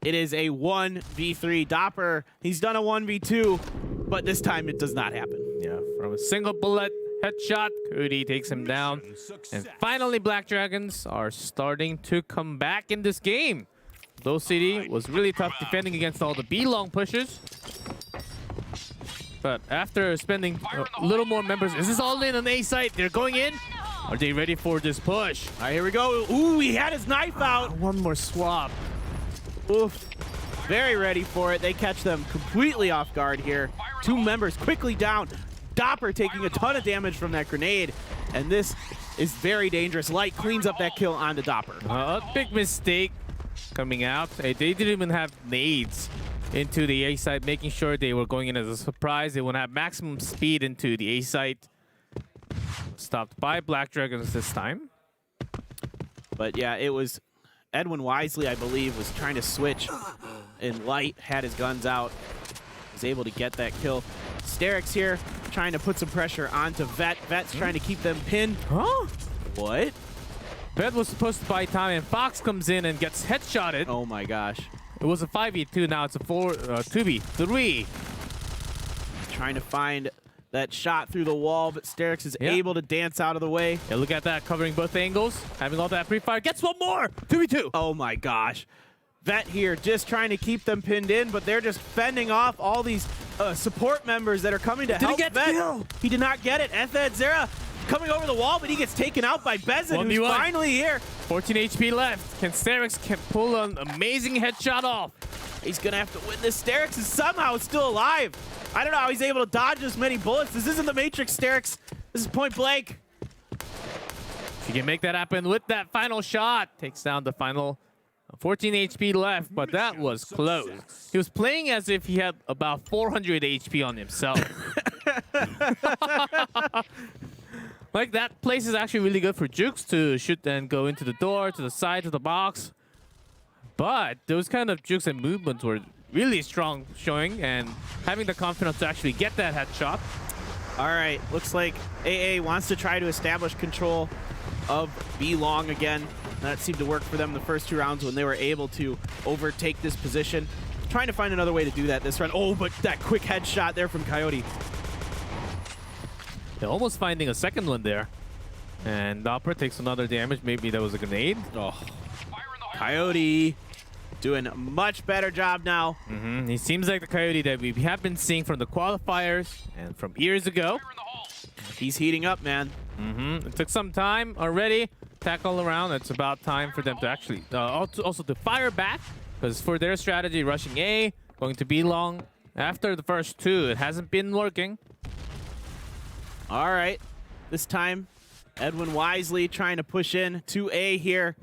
it is a 1v3. Dopper, he's done a 1v2, but this time it does not happen. Yeah, from a single bullet headshot, Cody takes him down. And finally, Black Dragons are starting to come back in this game. Low City was really tough defending against all the B-long pushers. But after spending a little more members, is this all in on A site? They're going in. Are they ready for this push? All right, here we go. Ooh, he had his knife out. One more swap. Oof. Very ready for it. They catch them completely off guard here. 2 members quickly down. Doppler taking a ton of damage from that grenade. And this is very dangerous. Light cleans up that kill onto Doppler. A big mistake coming out. They didn't even have nades into the A site, making sure they were going in as a surprise. They would have maximum speed into the A site. Stopped by Black Dragons this time. But yeah, it was Edwin Wisely, I believe, was trying to switch. And Light had his guns out. Was able to get that kill. Sterix here trying to put some pressure onto Vet. Vet's trying to keep them pinned. Huh? What? Vet was supposed to buy time, and Fox comes in and gets headshotted. Oh my gosh. It was a 5v2, now it's a 2v3. Trying to find that shot through the wall, but Sterix is able to dance out of the way. Yeah, look at that, covering both angles, having all that pre-fire. Gets one more! 2v2. Oh my gosh. Vet here just trying to keep them pinned in, but they're just fending off all these support members that are coming to help get the Vet. kill. He did not get it. Zera coming over the wall, but he gets taken out by Bezin, who's 1v1. finally here. 14 HP left. Can Sterix pull an amazing headshot off? He's going to have to win this. Sterix is somehow still alive. I don't know how he's able to dodge this many bullets. This isn't the Matrix, Sterix. This is point blank. If you can make that happen with that final shot, takes down the final 14 HP left, but that was close. He was playing as if he had about 400 HP on himself. Like, that place is actually really good for jukes to shoot and go into the door, to the side, to the box. But those kind of jukes and movements were really strong showing, and having the confidence to actually get that headshot. All right, looks like AA wants to try to establish control of B Long again. That seemed to work for them the first 2 rounds when they were able to overtake this position. Trying to find another way to do that this round. Oh, but that quick headshot there from Coyote. They're almost finding a second one there. And Doppler takes another damage. Maybe that was a grenade. Oh, Coyote doing a much better job now. He seems like the Coyote that we have been seeing from the qualifiers and from years ago. He's heating up, man. It took some time already. Attack all around. It's about time for them to actually also to fire back, because for their strategy, rushing A, going to be long. After the first 2, it hasn't been working. All right, this time Edwin Wisely trying to push in to A here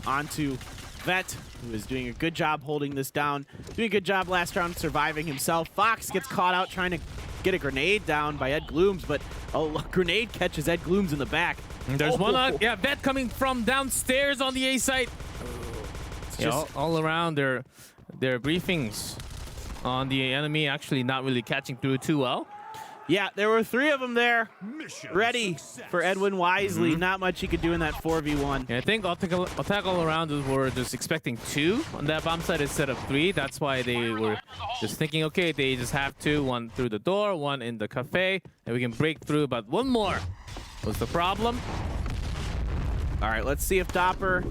onto Vet, who is doing a good job holding this down. Doing a good job last round surviving himself. Fox gets caught out trying to get a grenade down by Ed Glooms, but a grenade catches Ed Glooms in the back. And there's one on, Vet coming from downstairs on the A site. Just all around their briefings on the enemy actually not really catching through too well. Yeah, there were 3 of them there, ready for Edwin Wisely. Not much he could do in that 4v1. Yeah, I think attack all around were just expecting 2 on that bomb site instead of 3. That's why they were just thinking, okay, they just have 2, 1 through the door, 1 in the cafe, and we can break through. But 1 more was the problem. All right, let's see if Doppler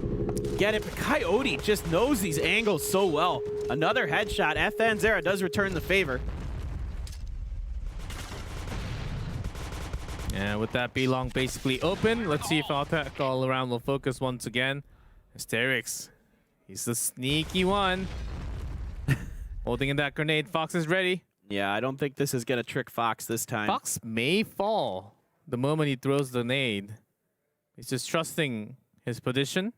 get it. But Coyote just knows these angles so well. Another headshot. Zera does return the favor. And with that B-Long basically open, let's see if attack all around will focus once again. Sterix, he's the sneaky one. Holding in that grenade, Fox is ready. Yeah, I don't think this is going to trick Fox this time. Fox may fall the moment he throws the nade. He's just trusting his position.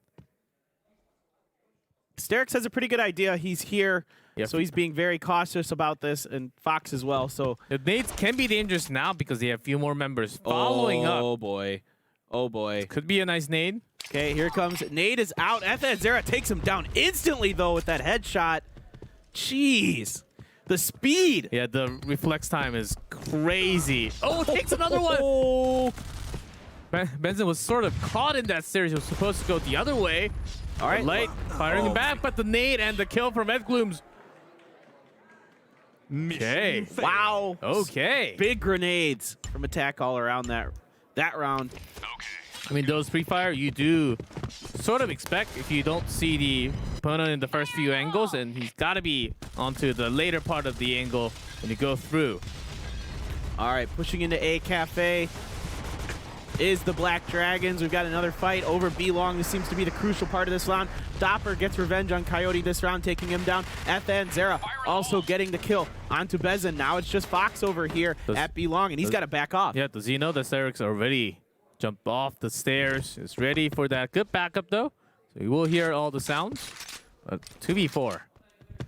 Sterix has a pretty good idea. He's here, so he's being very cautious about this, and Fox as well. So the nades can be dangerous now because they have a few more members following up. Oh boy. Oh boy. Could be a nice nade. Okay, here comes. Nade is out. Zera takes him down instantly, though, with that headshot. Jeez. The speed. Yeah, the reflex time is crazy. Oh, takes another one. Oh. Benson was sort of caught in that series. He was supposed to go the other way. All right. Light firing back, but the nade and the kill from Ed Glooms. Okay. Wow. Okay. Big grenades from attack all around that round. I mean, those pre-fire you do sort of expect if you don't see the opponent in the first few angles, and he's got to be onto the later part of the angle when you go through. All right, pushing into A Cafe is the Black Dragons. We've got another fight over B long. This seems to be the crucial part of this round. Dopper gets revenge on Coyote this round, taking him down. FN Zera also getting the kill onto Bezin. Now it's just Fox over here at B long, and he's got to back off. Yeah, does he know that Sterix already jumped off the stairs? Is ready for that good backup though. So you will hear all the sounds. 2v4.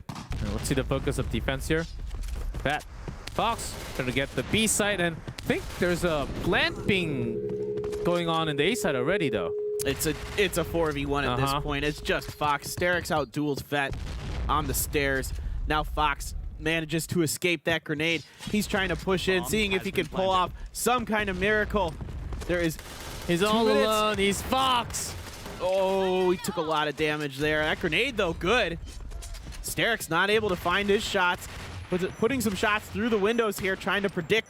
And let's see the focus of defense here. That Fox trying to get the B side, and I think there's a planting going on in the A side already though. It's a 4v1 at this point. It's just Fox. Sterix out duels Vet on the stairs. Now Fox manages to escape that grenade. He's trying to push in, seeing if he can pull off some kind of miracle. He's all alone. He's Fox. Oh, he took a lot of damage there. That grenade, though, good. Sterix not able to find his shots. Putting some shots through the windows here, trying to predict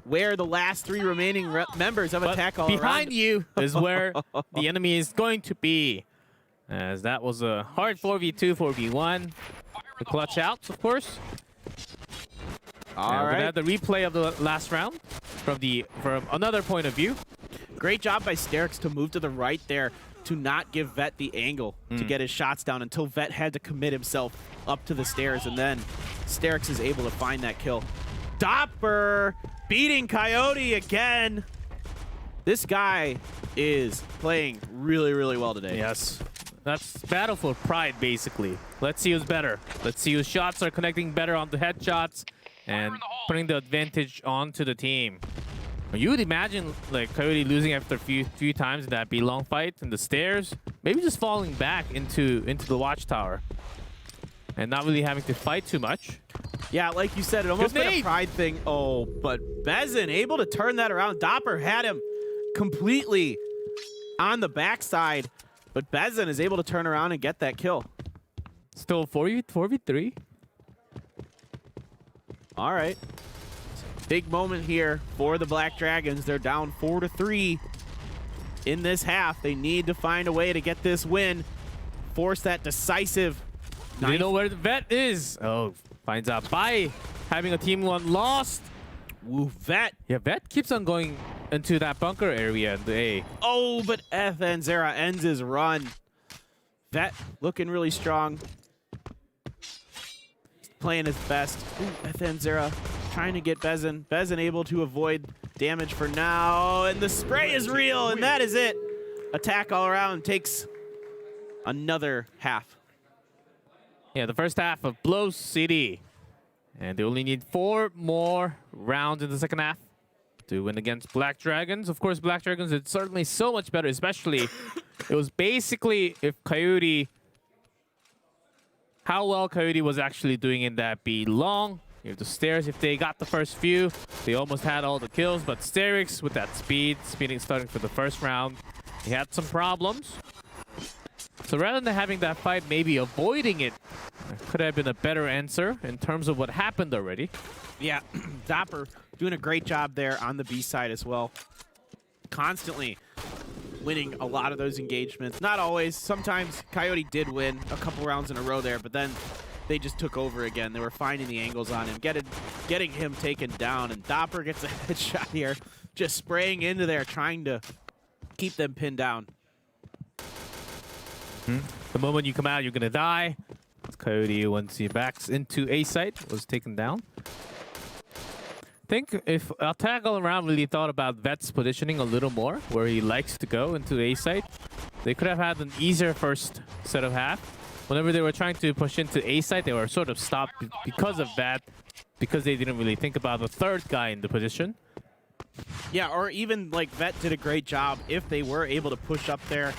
where the last 3 remaining members of Attack All Around. Behind you is where the enemy is going to be. As that was a hard 4v2, 4v1. The clutch outs, of course. All right. We had the replay of the last round from another point of view. Great job by Sterix to move to the right there to not give Vet the angle to get his shots down until Vet had to commit himself up to the stairs, and then Sterix is able to find that kill. Dopper beating Coyote again. This guy is playing really, really well today. Yes. That's battle for pride, basically. Let's see who's better. Let's see whose shots are connecting better on the headshots and putting the advantage onto the team. You would imagine like Coyote losing after a few times in that B-long fight in the stairs, maybe just falling back into the watchtower and not really having to fight too much. Yeah, like you said, it almost been a pride thing. Oh, but Bezin able to turn that around. Dopper had him completely on the backside, but Bezin is able to turn around and get that kill. Still 4v3. All right. Big moment here for the Black Dragons. They're down 4-3 in this half. They need to find a way to get this win, force that decisive. Do you know where the Vet is? Oh, finds out by having a team 1 lost. Woo, Vet. Yeah, Vet keeps on going into that bunker area in the A. Oh, but FN Zera ends his run. Vet looking really strong. Playing his best. Ooh, FN Zera trying to get Bezin. Bezin able to avoid damage for now. And the spray is real, and that is it. Attack All Around takes another half. Yeah, the first half of Blow City. And they only need 4 more rounds in the second half to win against Black Dragons. Of course, Black Dragons is certainly so much better, especially it was basically if Coyote, how well Coyote was actually doing in that B long. You have the stairs. If they got the first few, they almost had all the kills. But Sterix with that speeding starting for the first round, he had some problems. So rather than having that fight, maybe avoiding it could have been a better answer in terms of what happened already. Yeah, Dopper doing a great job there on the B side as well. Constantly winning a lot of those engagements. Not always. Sometimes Coyote did win a couple rounds in a row there, but then they just took over again. They were finding the angles on him, getting him taken down, and Dopper gets a headshot here, just spraying into there, trying to keep them pinned down. The moment you come out, you're going to die. Coyote, once he backs into A site, was taken down. I think if Attack All Around really thought about Vet's positioning a little more, where he likes to go into A site, they could have had an easier first set of half. Whenever they were trying to push into A site, they were sort of stopped because of that, because they didn't really think about the third guy in the position. Yeah, or even like Vet did a great job if they were able to push up there.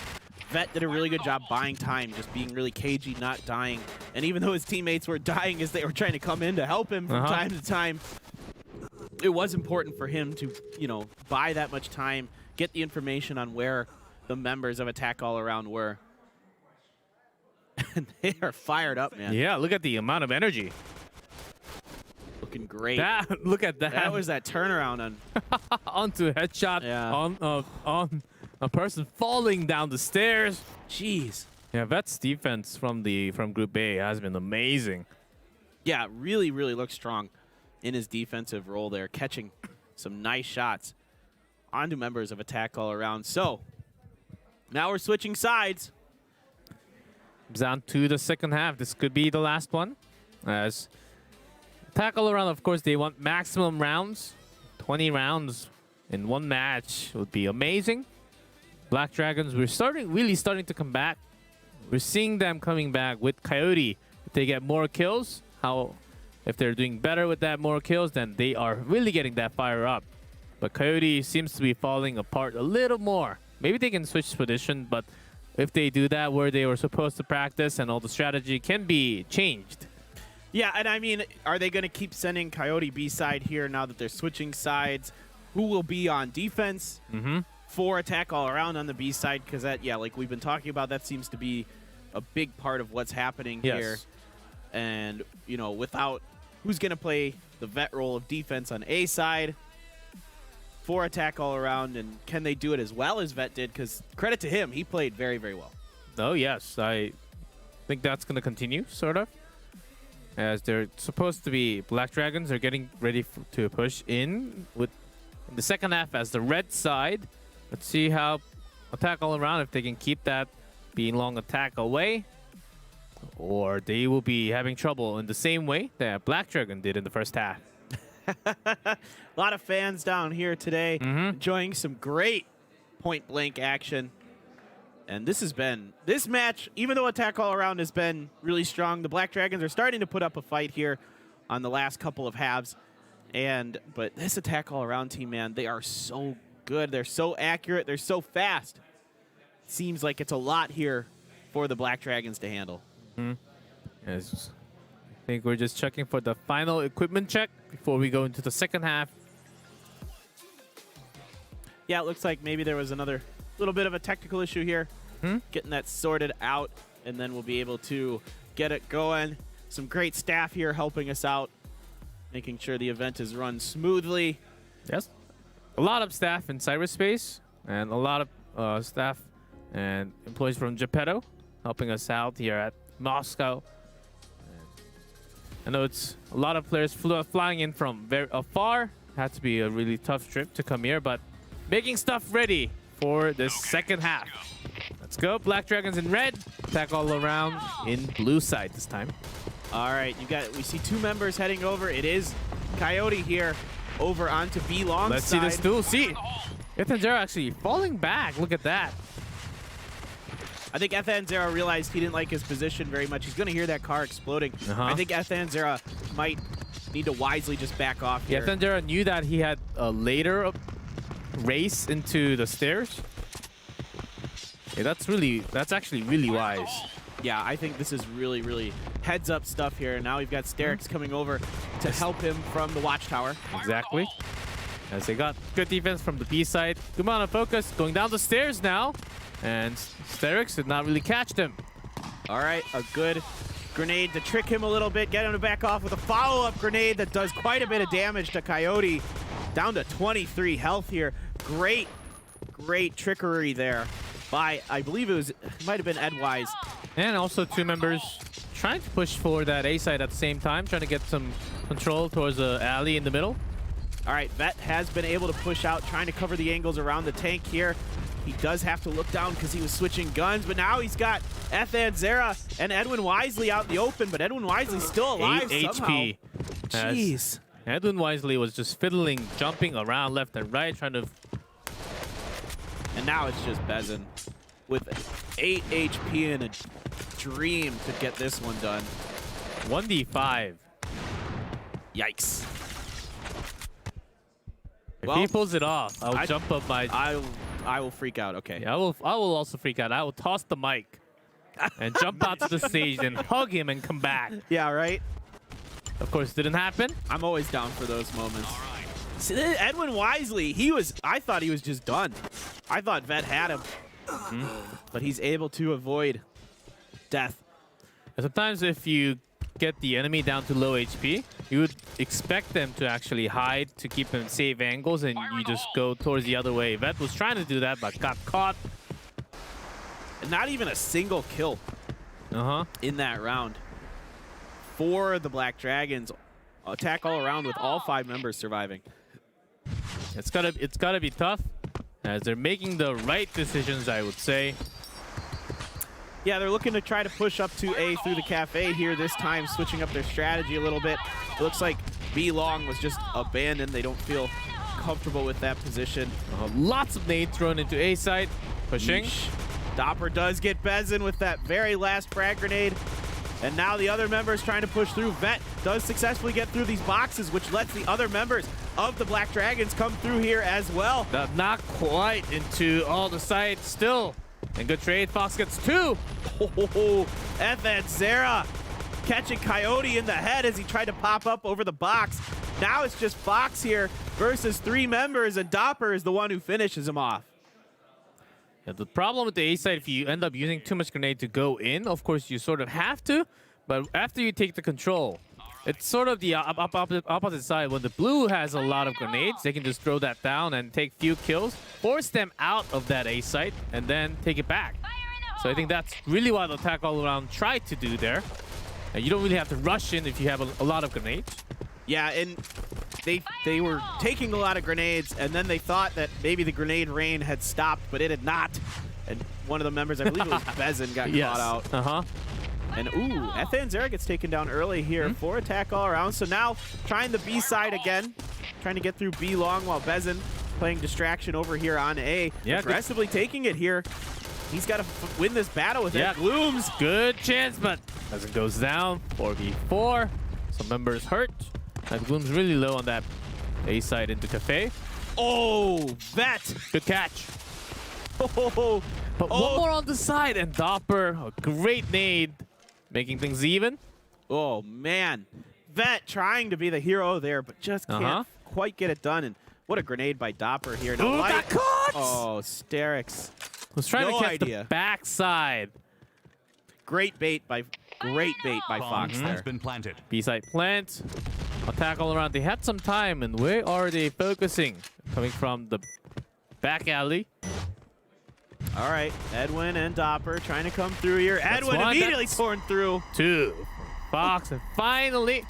Vet did a really good job buying time, just being really cagey, not dying. And even though his teammates were dying as they were trying to come in to help him from time to time, it was important for him to, you know, buy that much time, get the information on where the members of Attack All Around were. And they are fired up, man. Yeah, look at the amount of energy. Looking great. Look at that. That was that turnaround on onto a headshot on a person falling down the stairs. Jeez. Yeah, Vet's defense from Group A has been amazing. Yeah, really, really looks strong in his defensive role there, catching some nice shots onto members of Attack All Around. So now we're switching sides. Down to the second half. This could be the last one. As Attack All Around, of course, they want maximum rounds. 20 rounds in one match would be amazing. Black Dragons, we're really starting to come back. We're seeing them coming back with Coyote. If they get more kills, if they're doing better with that more kills, then they are really getting that fire up. But Coyote seems to be falling apart a little more. Maybe they can switch position, but if they do that where they were supposed to practice and all the strategy can be changed. Yeah, and I mean, are they going to keep sending Coyote B side here now that they're switching sides? Who will be on defense for Attack All Around on the B side? Because that, yeah, like we've been talking about, that seems to be a big part of what's happening here. And, you know, without who's going to play the vet role of defense on A side for Attack All Around, and can they do it as well as Vet did? Because credit to him, he played very, very well. Oh, yes. I think that's going to continue, sort of. As they're supposed to be, Black Dragons are getting ready to push in the second half as the red side. Let's see how Attack All Around, if they can keep that being long attack away, or they will be having trouble in the same way that Black Dragon did in the first half. A lot of fans down here today enjoying some great point-blank action. And this match, even though Attack All Around has been really strong, the Black Dragons are starting to put up a fight here on the last couple of halves. But this Attack All Around team, man, they are so good. They're so accurate. They're so fast. Seems like it's a lot here for the Black Dragons to handle. Yes. I think we're just checking for the final equipment check before we go into the second half. Yeah, it looks like maybe there was another little bit of a technical issue here. Getting that sorted out, and then we'll be able to get it going. Some great staff here helping us out, making sure the event is run smoothly. Yes. A lot of staff in cyberspace, and a lot of staff and employees from Geppetto helping us out here at Moscow. I know it's a lot of players flying in from very afar. Had to be a really tough trip to come here, but making stuff ready for the second half. Let's go. Black Dragons in red. Attack All Around in blue side this time. All right, we see two members heading over. It is Coyote here over onto B long Let's side. see this duel. See, Ethanzero actually falling back. Look at that. I think Ethanzero realized he didn't like his position very much. He's going to hear that car exploding. I think Ethanzero might need to wisely just back off here. Yeah, Ethanzero knew that he had a later race into the stairs. Yeah, that's actually really wise. Yeah, I think this is really, really heads-up stuff here. Now we've got Sterix coming over to help him from the watchtower. Exactly. As they got good defense from the B side. Good amount of focus. Going down the stairs now. And Sterix did not really catch them. All right, a good grenade to trick him a little bit, get him to back off with a follow-up grenade that does quite a bit of damage to Coyote. Down to 23 health here. Great, great trickery there by, I believe it might have been Edwise. And also two members trying to push for that A side at the same time, trying to get some control towards the alley in the middle. All right, Vet has been able to push out, trying to cover the angles around the tank here. He does have to look down because he was switching guns, but now he's got Ethanzera and Edwin Wisely out in the open, but Edwin Wisely's still alive 8 somehow. HP. Jeez. Edwin Wisely was just fiddling, jumping around left and right, trying to... And now it's just Bezin with 8 HP and a dream to get this one done. 1d5. Yikes. If he pulls it off, I'll jump up my... I will freak out, okay. Yeah, I will also freak out. I will toss the mic and jump out to the stage and hug him and come back. Yeah, right? Of course, it didn't happen. I'm always down for those moments. See, Edwin Wisely, I thought he was just done. I thought Vet had him. But he's able to avoid death. Sometimes if you get the enemy down to low HP, you would expect them to actually hide to keep them safe angles, and you just go towards the other way. Vet was trying to do that, but got caught. And not even a single kill in that round for the Black Dragons. Attack All Around with all 5 members surviving. It's gotta be tough, as they're making the right decisions, I would say. Yeah, they're looking to try to push up to A through the cafe here this time, switching up their strategy a little bit. It looks like B long was just abandoned. They don't feel comfortable with that position. Lots of nades thrown into A side, pushing. Yeesh. Dopper does get Bezin with that very last frag grenade. And now the other members trying to push through. Vet does successfully get through these boxes, which lets the other members of the Black Dragons come through here as well. Not quite into all the sides still. And good trade. Fox gets 2. Oh, R2-1 catching Coyote in the head as he tried to pop up over the box. Now it's just Fox here versus 3 members, and Dopper is the one who finishes him off. Yeah, the problem with the A side, if you end up using too much grenade to go in, of course you sort of have to, but after you take the control, it's sort of the opposite side. When the blue has a lot of grenades, they can just throw that down and take few kills, force them out of that A site, and then take it back. So I think that's really what the Attack All Around tried to do there. And you don't really have to rush in if you have a lot of grenades. Yeah, and they were taking a lot of grenades, and then they thought that maybe the grenade rain had stopped, but it had not. And one of the members, I believe it was Bezin, got caught out. Uh-huh. And ooh, R2-1 gets taken down early here for Attack All Around. So now trying the B side again, trying to get through B long while Bezin playing distraction over here on A. Yeah, aggressively taking it here. He's got to win this battle with it. Glooms, good chance, but as it goes down, 4v4. Some members hurt. And Gloom's really low on that A side into Cafe. Oh, Vet. Good catch. Oh, But one more on the side, and Dopper, a great nade, making things even. Oh, man. Vet trying to be the hero there, but just can't quite get it done. And what a grenade by Dopper here. Ooh, got caught! Oh, Sterix. Was trying to catch idea. the backside. Great bait by Fox there. Has been planted. B-side plant. Attack All Around. They had some time, and where are they focusing? Coming from the back alley. All right, Edwin and Dopper trying to come through here. Edwin immediately torn through. 2. Fox, and finally,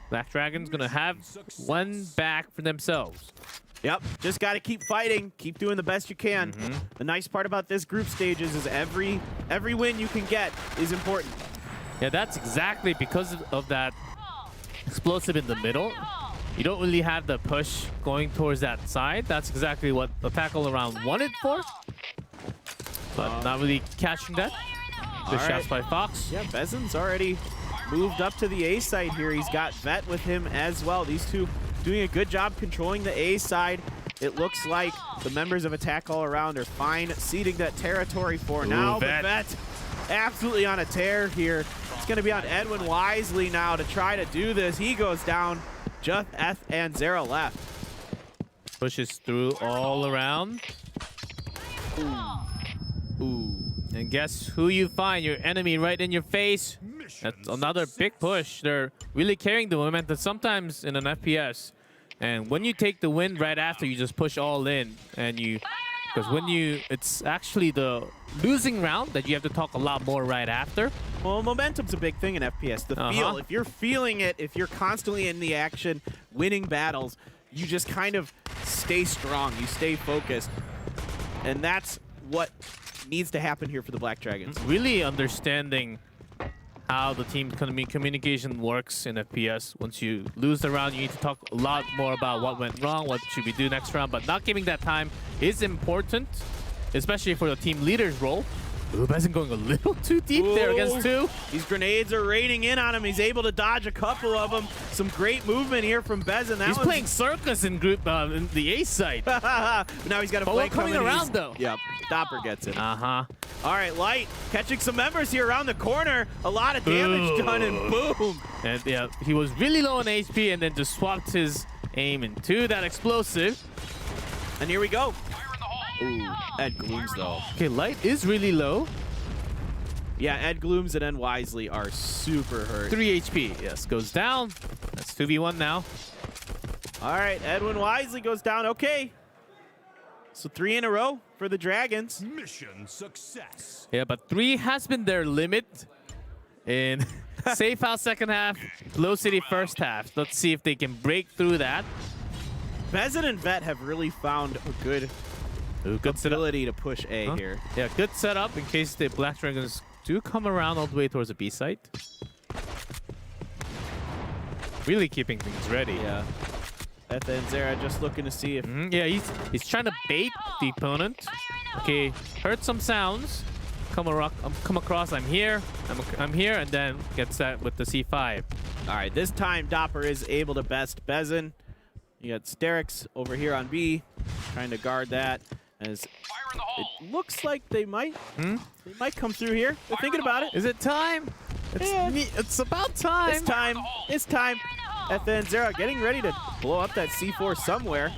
Black Dragon's gonna have one back for themselves. Yep, just got to keep fighting, keep doing the best you can. The nice part about this group stages is every win you can get is important. Yeah, that's exactly because of that explosive in the middle. You don't really have the push going towards that side. That's exactly what Attack All Around wanted for. But not really catching that. Good shots by Fox. Yeah, Bezin's already moved up to the A side here. He's got Vet with him as well. These two doing a good job controlling the A side. It looks like the members of Attack All Around are fine ceding that territory for now. Vet. But Vet absolutely on a tear here. It's going to be on Edwin Wisely now to try to do this. He goes down. Just R2-1 left. Pushes through all around. Ooh. And guess who you find? Your enemy right in your face. That's another big push. They're really carrying the momentum sometimes in an FPS. And when you take the win right after, you just push all in. And because when it's actually the losing round that you have to talk a lot more right after. Well, momentum's a big thing in FPS. The feel, if you're feeling it, if you're constantly in the action, winning battles, you just kind of stay strong. You stay focused. And that's what needs to happen here for the Black Dragons. Really understanding how the team communication works in FPS. Once you lose the round, you need to talk a lot more about what went wrong, what should we do next round, but not giving that time is important, especially for the team leader's role. Ooh, Bezin going a little too deep there against 2. These grenades are raining in on him. He's able to dodge a couple of them. Some great movement here from Bezin. He's playing circus in group in the A site. Now he's got a flank coming around though. Yep, Dopper gets it. Uh-huh. All right, Light catching some members here around the corner. A lot of damage done, and boom. And yeah, he was really low on HP and then just swapped his aim into that explosive. And here we go. Ooh, Ed Glooms though. Okay, Light is really low. Yeah, Ed Glooms and Ed Wisely are super hurt. 3 HP, yes, goes down. That's 2v1 now. All right, Edwin Wisely goes down. Okay. So 3 in a row for the Dragons. Mission success. Yeah, but 3 has been their limit in Safe House second half, Low City first half. Let's see if they can break through that. Bezin and Vet have really found a good Good setup. ability to push A Huh? here. Yeah, good setup in case the Black Dragons do come around all the way towards the B site. Really keeping things ready. Yeah. FN Zera just looking to see if Yeah, he's trying to bait the opponent. Okay, heard some sounds. Come across. I'm here. I'm here, and then gets that with the C5. All right, this time Doppler is able to best Bezin. You got Sterix over here on B, trying to guard that. As it looks like they might come through here. They're thinking about it. Is it time? It's about time. It's time. It's time. FN Zera getting ready to blow up that C4 somewhere.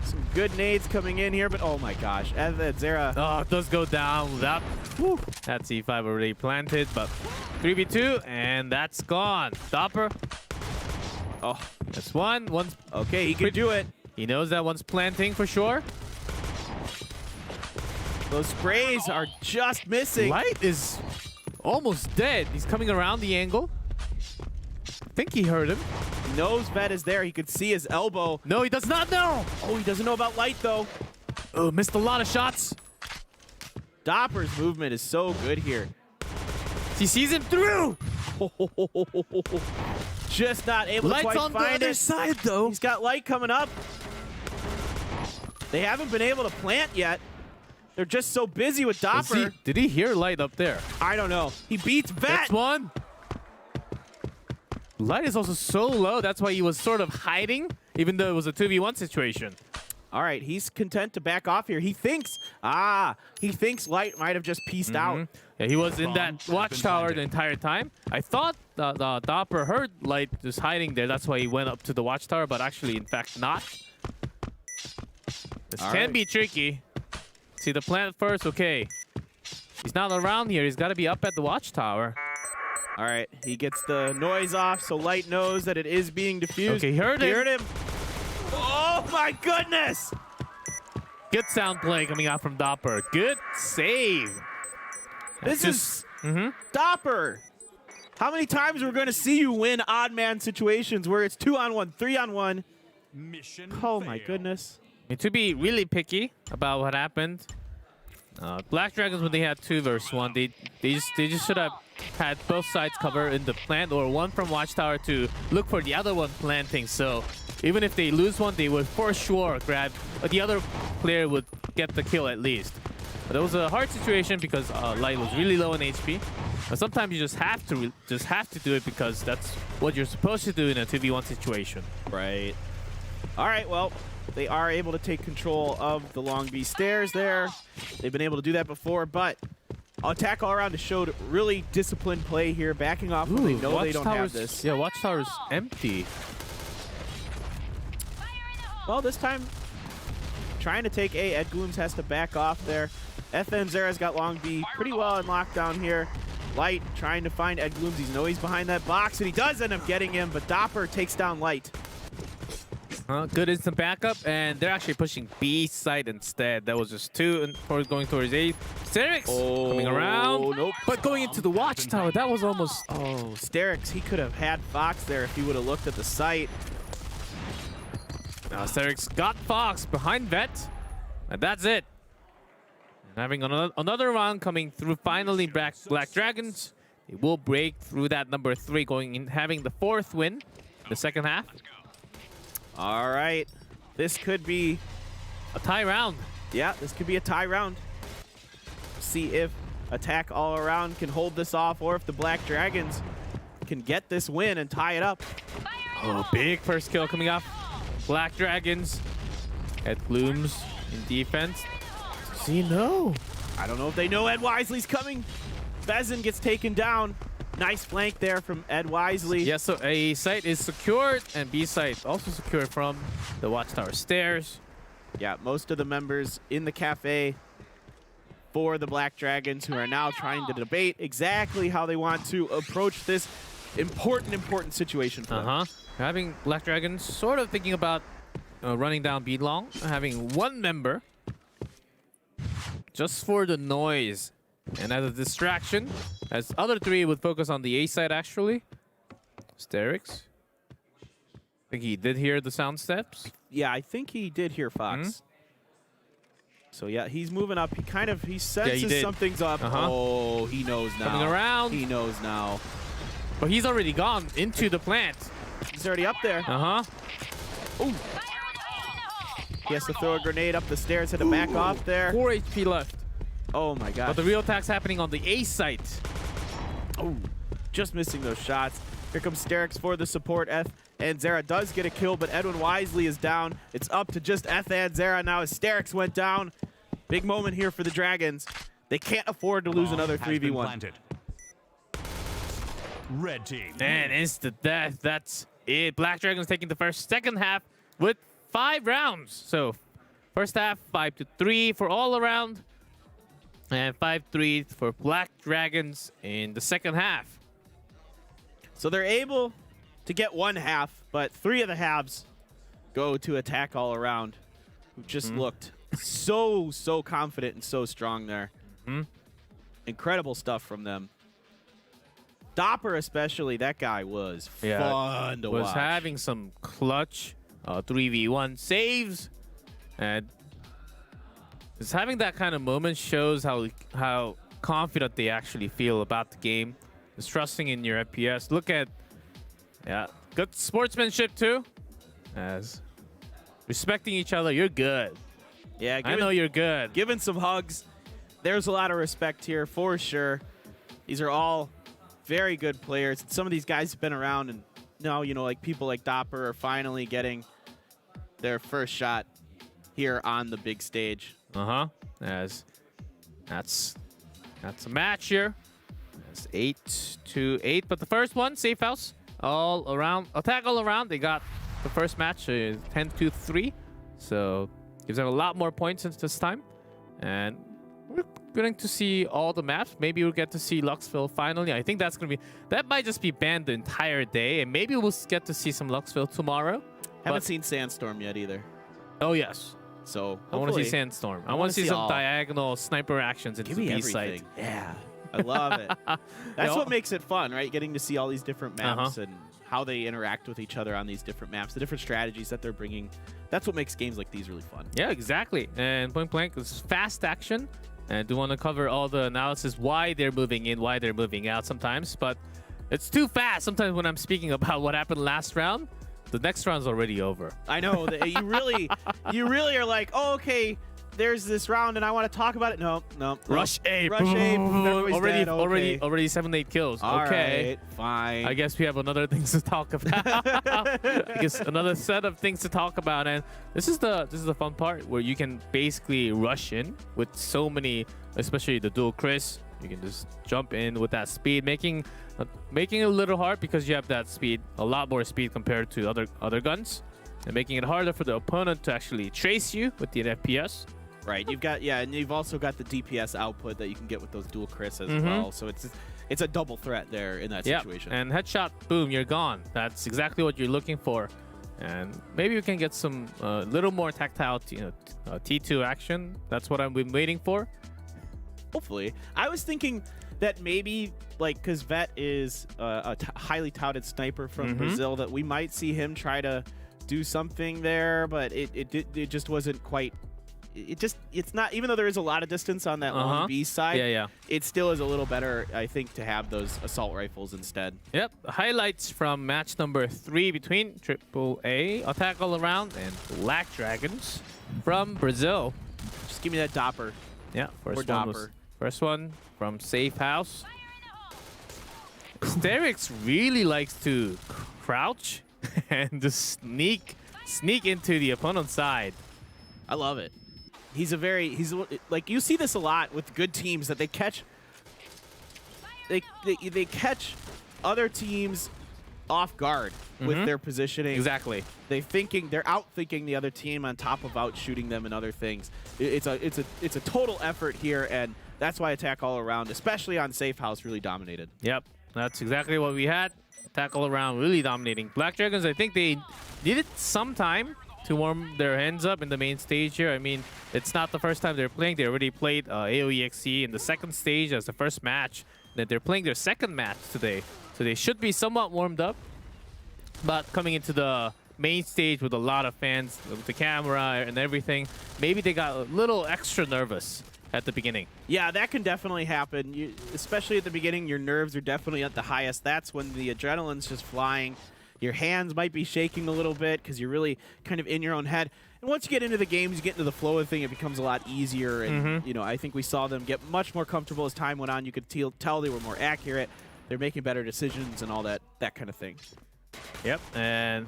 Some good nades coming in here, but oh my gosh, FN Zera. Oh, it does go down without that C5 already planted, but 3v2, and that's gone. Dopper. Oh, That's one. One's okay, he can do it. He knows that one's planting for sure. Those sprays are just missing. Light is almost dead. He's coming around the angle. I think he heard him. He knows Vet is there. He could see his elbow. No, he does not know. Oh, he doesn't know about Light though. Oh, missed a lot of shots. Dopper's movement is so good here. He sees him through. Just not able to Light's quite on the find other it. side, though. He's got Light coming up. They haven't been able to plant yet. They're just so busy with Dopper. Did he hear Light up there? I don't know. He beats Vet. That's one. Light is also so low. That's why he was sort of hiding, even though it was a 2v1 situation. All right, he's content to back off here. He thinks Light might have just pieced out. Yeah, he was in that watchtower the entire time. I thought the Dopper heard Light just hiding there. That's why he went up to the watchtower, but actually, in fact, not. This can be tricky. See the plant first. Okay. He's not around here. He's got to be up at the watchtower. All right, he gets the noise off, so Light knows that it is being diffused. Okay, he heard him. Oh my goodness! Good sound play coming out from Dopper. Good save. This is Dopper. How many times we're going to see you win odd man situations where it's 2-on-1, 3-on-1? Mission Oh my failed. goodness. And to be really picky about what happened, Black Dragons, when they had 2 versus 1, they just should have had both sides cover in the plant, or one from watchtower to look for the other one planting. So even if they lose one, they would for sure grab the other player would get the kill at least. But it was a hard situation because Light was really low in HP. But sometimes you just have to do it because that's what you're supposed to do in a 2v1 situation. Right. All right, well, they are able to take control of the Long B stairs there. They've been able to do that before, but Attack All Around has showed really disciplined play here, backing off when they know they don't have this. Yeah, watchtower's empty. Well, this time, trying to take A. Ed Glooms has to back off there. FN Zera's got Long B pretty well in lockdown here. Light trying to find Ed Glooms. He knows he's behind that box, and he does end up getting him, but Dopper takes down Light. Good instant backup, and they're actually pushing B side instead. That was just 2 for going towards A. Sterix coming around, nope. but going into the watchtower. That was almost. Oh, Sterix, he could have had Fox there if he would have looked at the site. Now Sterix got Fox behind Vet, and that's it. And having another round coming through. Finally, Black Dragons. They will break through that number 3, going in, having the 4th win in the second half. All right, this could be A tie round. Yeah, this could be a tie round. See if Attack All Around can hold this off, or if the Black Dragons can get this win and tie it up. Oh, big first kill coming up. Black Dragons. Ed Glooms in defense. See, no. I don't know if they know Ed Wisely's coming. Bezin gets taken down. Nice flank there from Ed Wisely. Yeah, so A site is secured, and B site also secured from the watchtower stairs. Yeah, most of the members in the cafe for the Black Dragons, who are now trying to debate exactly how they want to approach this important situation for them. Having Black Dragons sort of thinking about running down B long, having one member just for the noise and as a distraction, as other 3 would focus on the A side actually. Sterix. think he did hear the sound steps. Yeah, I think he did hear Fox. So yeah, he's moving up. He senses did. something's up. Oh, he knows now. Coming around. He knows now. But he's already gone into the plant. He's already up there. Ooh. He has to throw a grenade up the stairs, had to back off there. 4 HP left. Oh my gosh. But the real attack's happening on the A site. Oh, just missing those shots. Here comes Sterix for the support. F and Zera does get a kill, but Edwin Wisely is down. It's up to just F and Zera now as Sterix went down. Big moment here for the Dragons. They can't afford to lose another 3v1. Red team. And instant death. That's it. Black Dragons taking the second half with 5 rounds. So first half 5-3 for all around, and 5-3 for Black Dragons in the second half. So they're able to get 1 half, but 3 of the halves go to Attack All Around, who just looked so confident and so strong there. Incredible stuff from them. Dopper especially, that guy was fun to watch. Was having some clutch 3v1 saves, and just having that kind of moment shows how confident they actually feel about the game. Just trusting in your FPS. Look at, good sportsmanship too. As respecting each other, you're good. Yeah, I know you're good. Giving some hugs. There's a lot of respect here for sure. These are all very good players. Some of these guys have been around, and now, you know, like people like Dopper are finally getting their first shot here on the big stage. As that's a match here. It's 8-8, but the first one, safe house, all around, attack all around. They got the first match 10-3, so gives them a lot more points since this time, and we're going to see all the maps. Maybe we'll get to see Luxville finally. I think that might just be banned the entire day, and maybe we'll get to see some Luxville tomorrow. Haven't seen Sandstorm yet either. Oh yes. So I want to see Sandstorm. I want to see some diagonal sniper actions into the B site. Yeah, I love it. That's what makes it fun, right? Getting to see all these different maps and how they interact with each other on these different maps, the different strategies that they're bringing. That's what makes games like these really fun. Yeah, exactly. And Point Blank is fast action. And I do want to cover all the analysis, why they're moving in, why they're moving out sometimes. But it's too fast sometimes when I'm speaking about what happened last round. The next round's already over. I know. You really are like, oh, okay, there's this round and I want to talk about it. No. Rush A. Rush A. Already 7-8 kills. All okay. Right, fine. I guess we have another things to talk about. I guess another set of things to talk about, and this is the fun part where you can basically rush in with so many, especially the dual Chris. You can just jump in with that speed, making it a little hard because you have that speed, a lot more speed compared to other guns, and making it harder for the opponent to actually trace you with the FPS. Right, and you've also got the DPS output that you can get with those dual Chris as well. So it's a double threat there in that situation. And headshot, boom, you're gone. That's exactly what you're looking for. And maybe we can get some little more tactile T2 action. That's what I've been waiting for. Hopefully. I was thinking that maybe, like, because Vet is a highly touted sniper from Brazil, that we might see him try to do something there, but it just wasn't quite. It's not, even though there is a lot of distance on that long B side, it still is a little better, I think, to have those assault rifles instead. Yep, highlights from match number 3 between AAA, Attack All Around, and Black Dragons from Brazil. Just give me that Dopper. Yeah, first one from Safe House. Sterix really likes to crouch and just sneak into the opponent's side. I love it. He's like, you see this a lot with good teams, that they catch other teams off guard with their positioning. Exactly. They're out thinking the other team on top of out shooting them and other things. It's a total effort here, and that's why Attack All Around, especially on Safe House, really dominated. Yep, that's exactly what we had. Attack All Around really dominating. Black Dragons, I think they needed some time to warm their hands up in the main stage here. I mean, it's not the first time they're playing. They already played AOEXE in the second stage as the first match. Then they're playing their second match today. So they should be somewhat warmed up. But coming into the main stage with a lot of fans, with the camera and everything, maybe they got a little extra nervous at the beginning. Yeah, that can definitely happen. Especially at the beginning, your nerves are definitely at the highest. That's when the adrenaline's just flying. Your hands might be shaking a little bit because you're really kind of in your own head. And once you get into the games, you get into the flow of the thing, it becomes a lot easier. And, you know, I think we saw them get much more comfortable as time went on. You could tell they were more accurate. They're making better decisions and all that kind of thing. Yep, and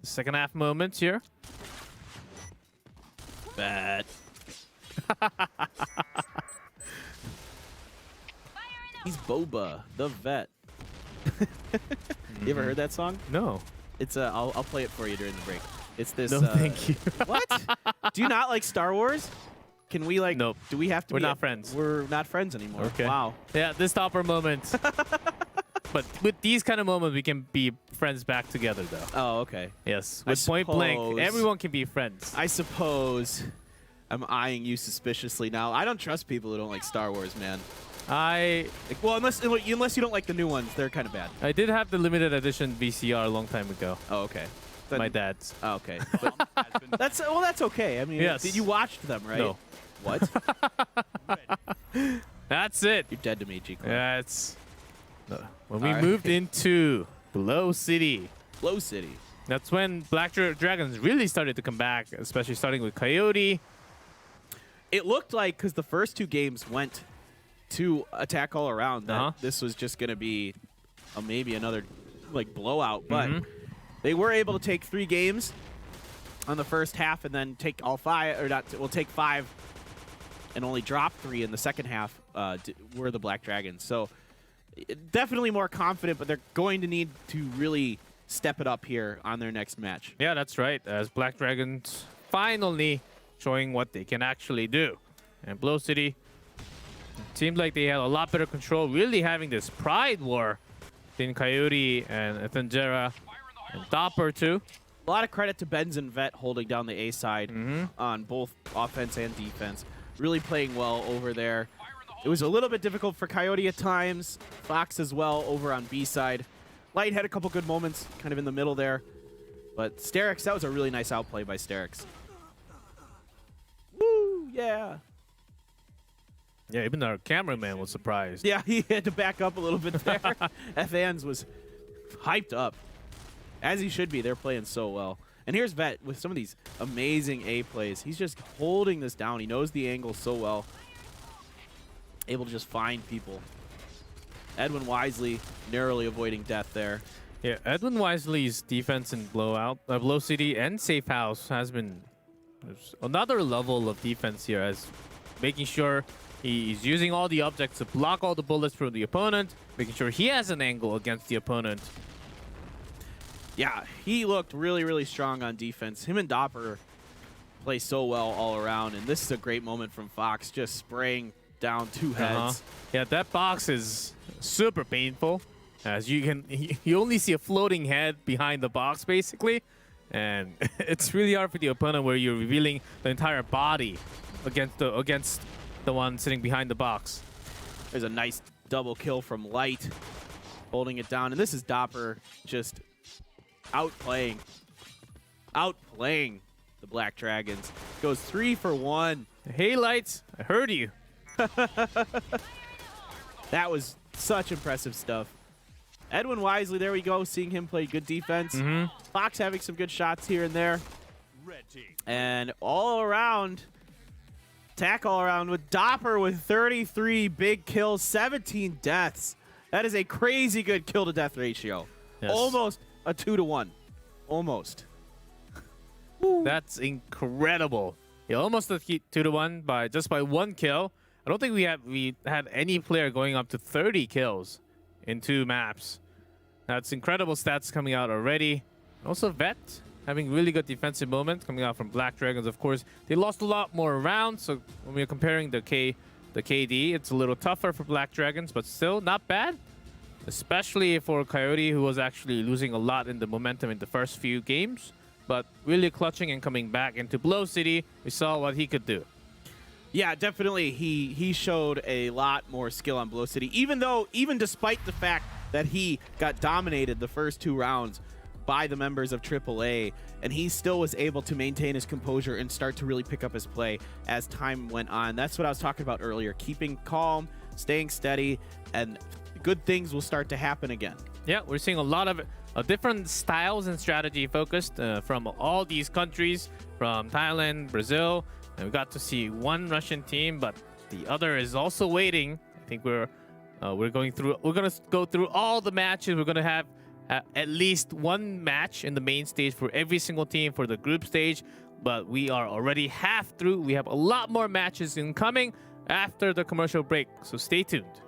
the second half moments here. Bad. He's Boba, the vet. You ever heard that song? No. It's I'll play it for you during the break. It's this. No, thank you. What? Do you not like Star Wars? Can we like? Nope. Do we have to? We're be not friends. We're not friends anymore. Okay. Wow. Yeah, this topper moment. But with these kind of moments, we can be friends back together, though. Oh, okay. Yes. I With Point Blank, suppose- everyone can be friends. I suppose I'm eyeing you suspiciously now. I don't trust people who don't like Star Wars, man. I Well, unless you don't like the new ones, they're kind of bad. did have the limited edition VCR a long time ago. Oh, okay. Then- My dad's. Oh, okay. But that's okay. I mean, Yes. did you watch them, right? No. What? That's it. You're dead to me, G. Yeah, it's when we All right. moved into Below City. Flow City. That's when Black Dragons really started to come back, especially starting with Coyote. It looked like, because the first two games went to attack all around, that this was just going to be maybe another like blowout. But they were able to take 3 games on the first half and then take all 5, or not, we'll take 5 and only drop 3 in the second half were the Black Dragons. So definitely more confident, but they're going to need to really step it up here on their next match. Yeah, that's right. As Black Dragons finally showing what they can actually do. And Below City, it seemed like they had a lot better control, really having this pride war between Coyote and Ethanjera and Dopper too. A lot of credit to Benz and Vet holding down the A side on both offense and defense. Really playing well over there. It was a little bit difficult for Coyote at times. Fox as well over on B side. Light had a couple good moments kind of in the middle there. But Sterix, that was a really nice outplay by Sterix. Woo, yeah. Yeah, even our cameraman was surprised. Yeah, he had to back up a little bit there. F-Ans was hyped up. As he should be. They're playing so well. And here's Vet with some of these amazing A plays. He's just holding this down. He knows the angle so well. Able to just find people. Edwin Wisely narrowly avoiding death there. Yeah, Edwin Wisely's defense in Below City and Safe House has been another level of defense here, as making sure he's using all the objects to block all the bullets from the opponent, making sure he has an angle against the opponent. Yeah, he looked really, really strong on defense. Him and Dopper play so well all around, and this is a great moment from Fox, just spraying down 2 heads. Yeah, that box is super painful, as you only see a floating head behind the box basically, and it's really hard for the opponent where you're revealing the entire body against the one sitting behind the box. There's a nice double kill from Light, holding it down, and this is Dopper just outplaying the Black Dragons. Goes 3 for 1. Hey, Lights, I heard you. That was such impressive stuff. Edwin Wisely, there we go, seeing him play good defense. Fox having some good shots here and there. Red team. And all around, attack all around with Dopper with 33 big kills, 17 deaths. That is a crazy good kill to death ratio. Yes. Almost a 2-to-1. Almost. That's incredible. Yeah, almost a 2-to-1 by 1 kill. I don't think we had any player going up to 30 kills in 2 maps. That's incredible stats coming out already. Also Vet having really good defensive moments coming out from Black Dragons. Of course, they lost a lot more rounds, so when we're comparing the KD, it's a little tougher for Black Dragons, but still not bad. Especially for Coyote, who was actually losing a lot in the momentum in the first few games, but really clutching and coming back into Below City. We saw what he could do. Yeah, definitely. He showed a lot more skill on Below City, even despite the fact that he got dominated the first 2 rounds. by the members of AAA, and he still was able to maintain his composure and start to really pick up his play as time went on. That's what I was talking about earlier, keeping calm, staying steady, and good things will start to happen again. Yeah, we're seeing a lot of different styles and strategy focused from all these countries, from Thailand, Brazil, and we got to see one Russian team, but the other is also waiting. I think we're gonna go through all the matches. We're gonna have at least one match in the main stage for every single team for the group stage, but we are already half through. We have a lot more matches incoming after the commercial break, so stay tuned.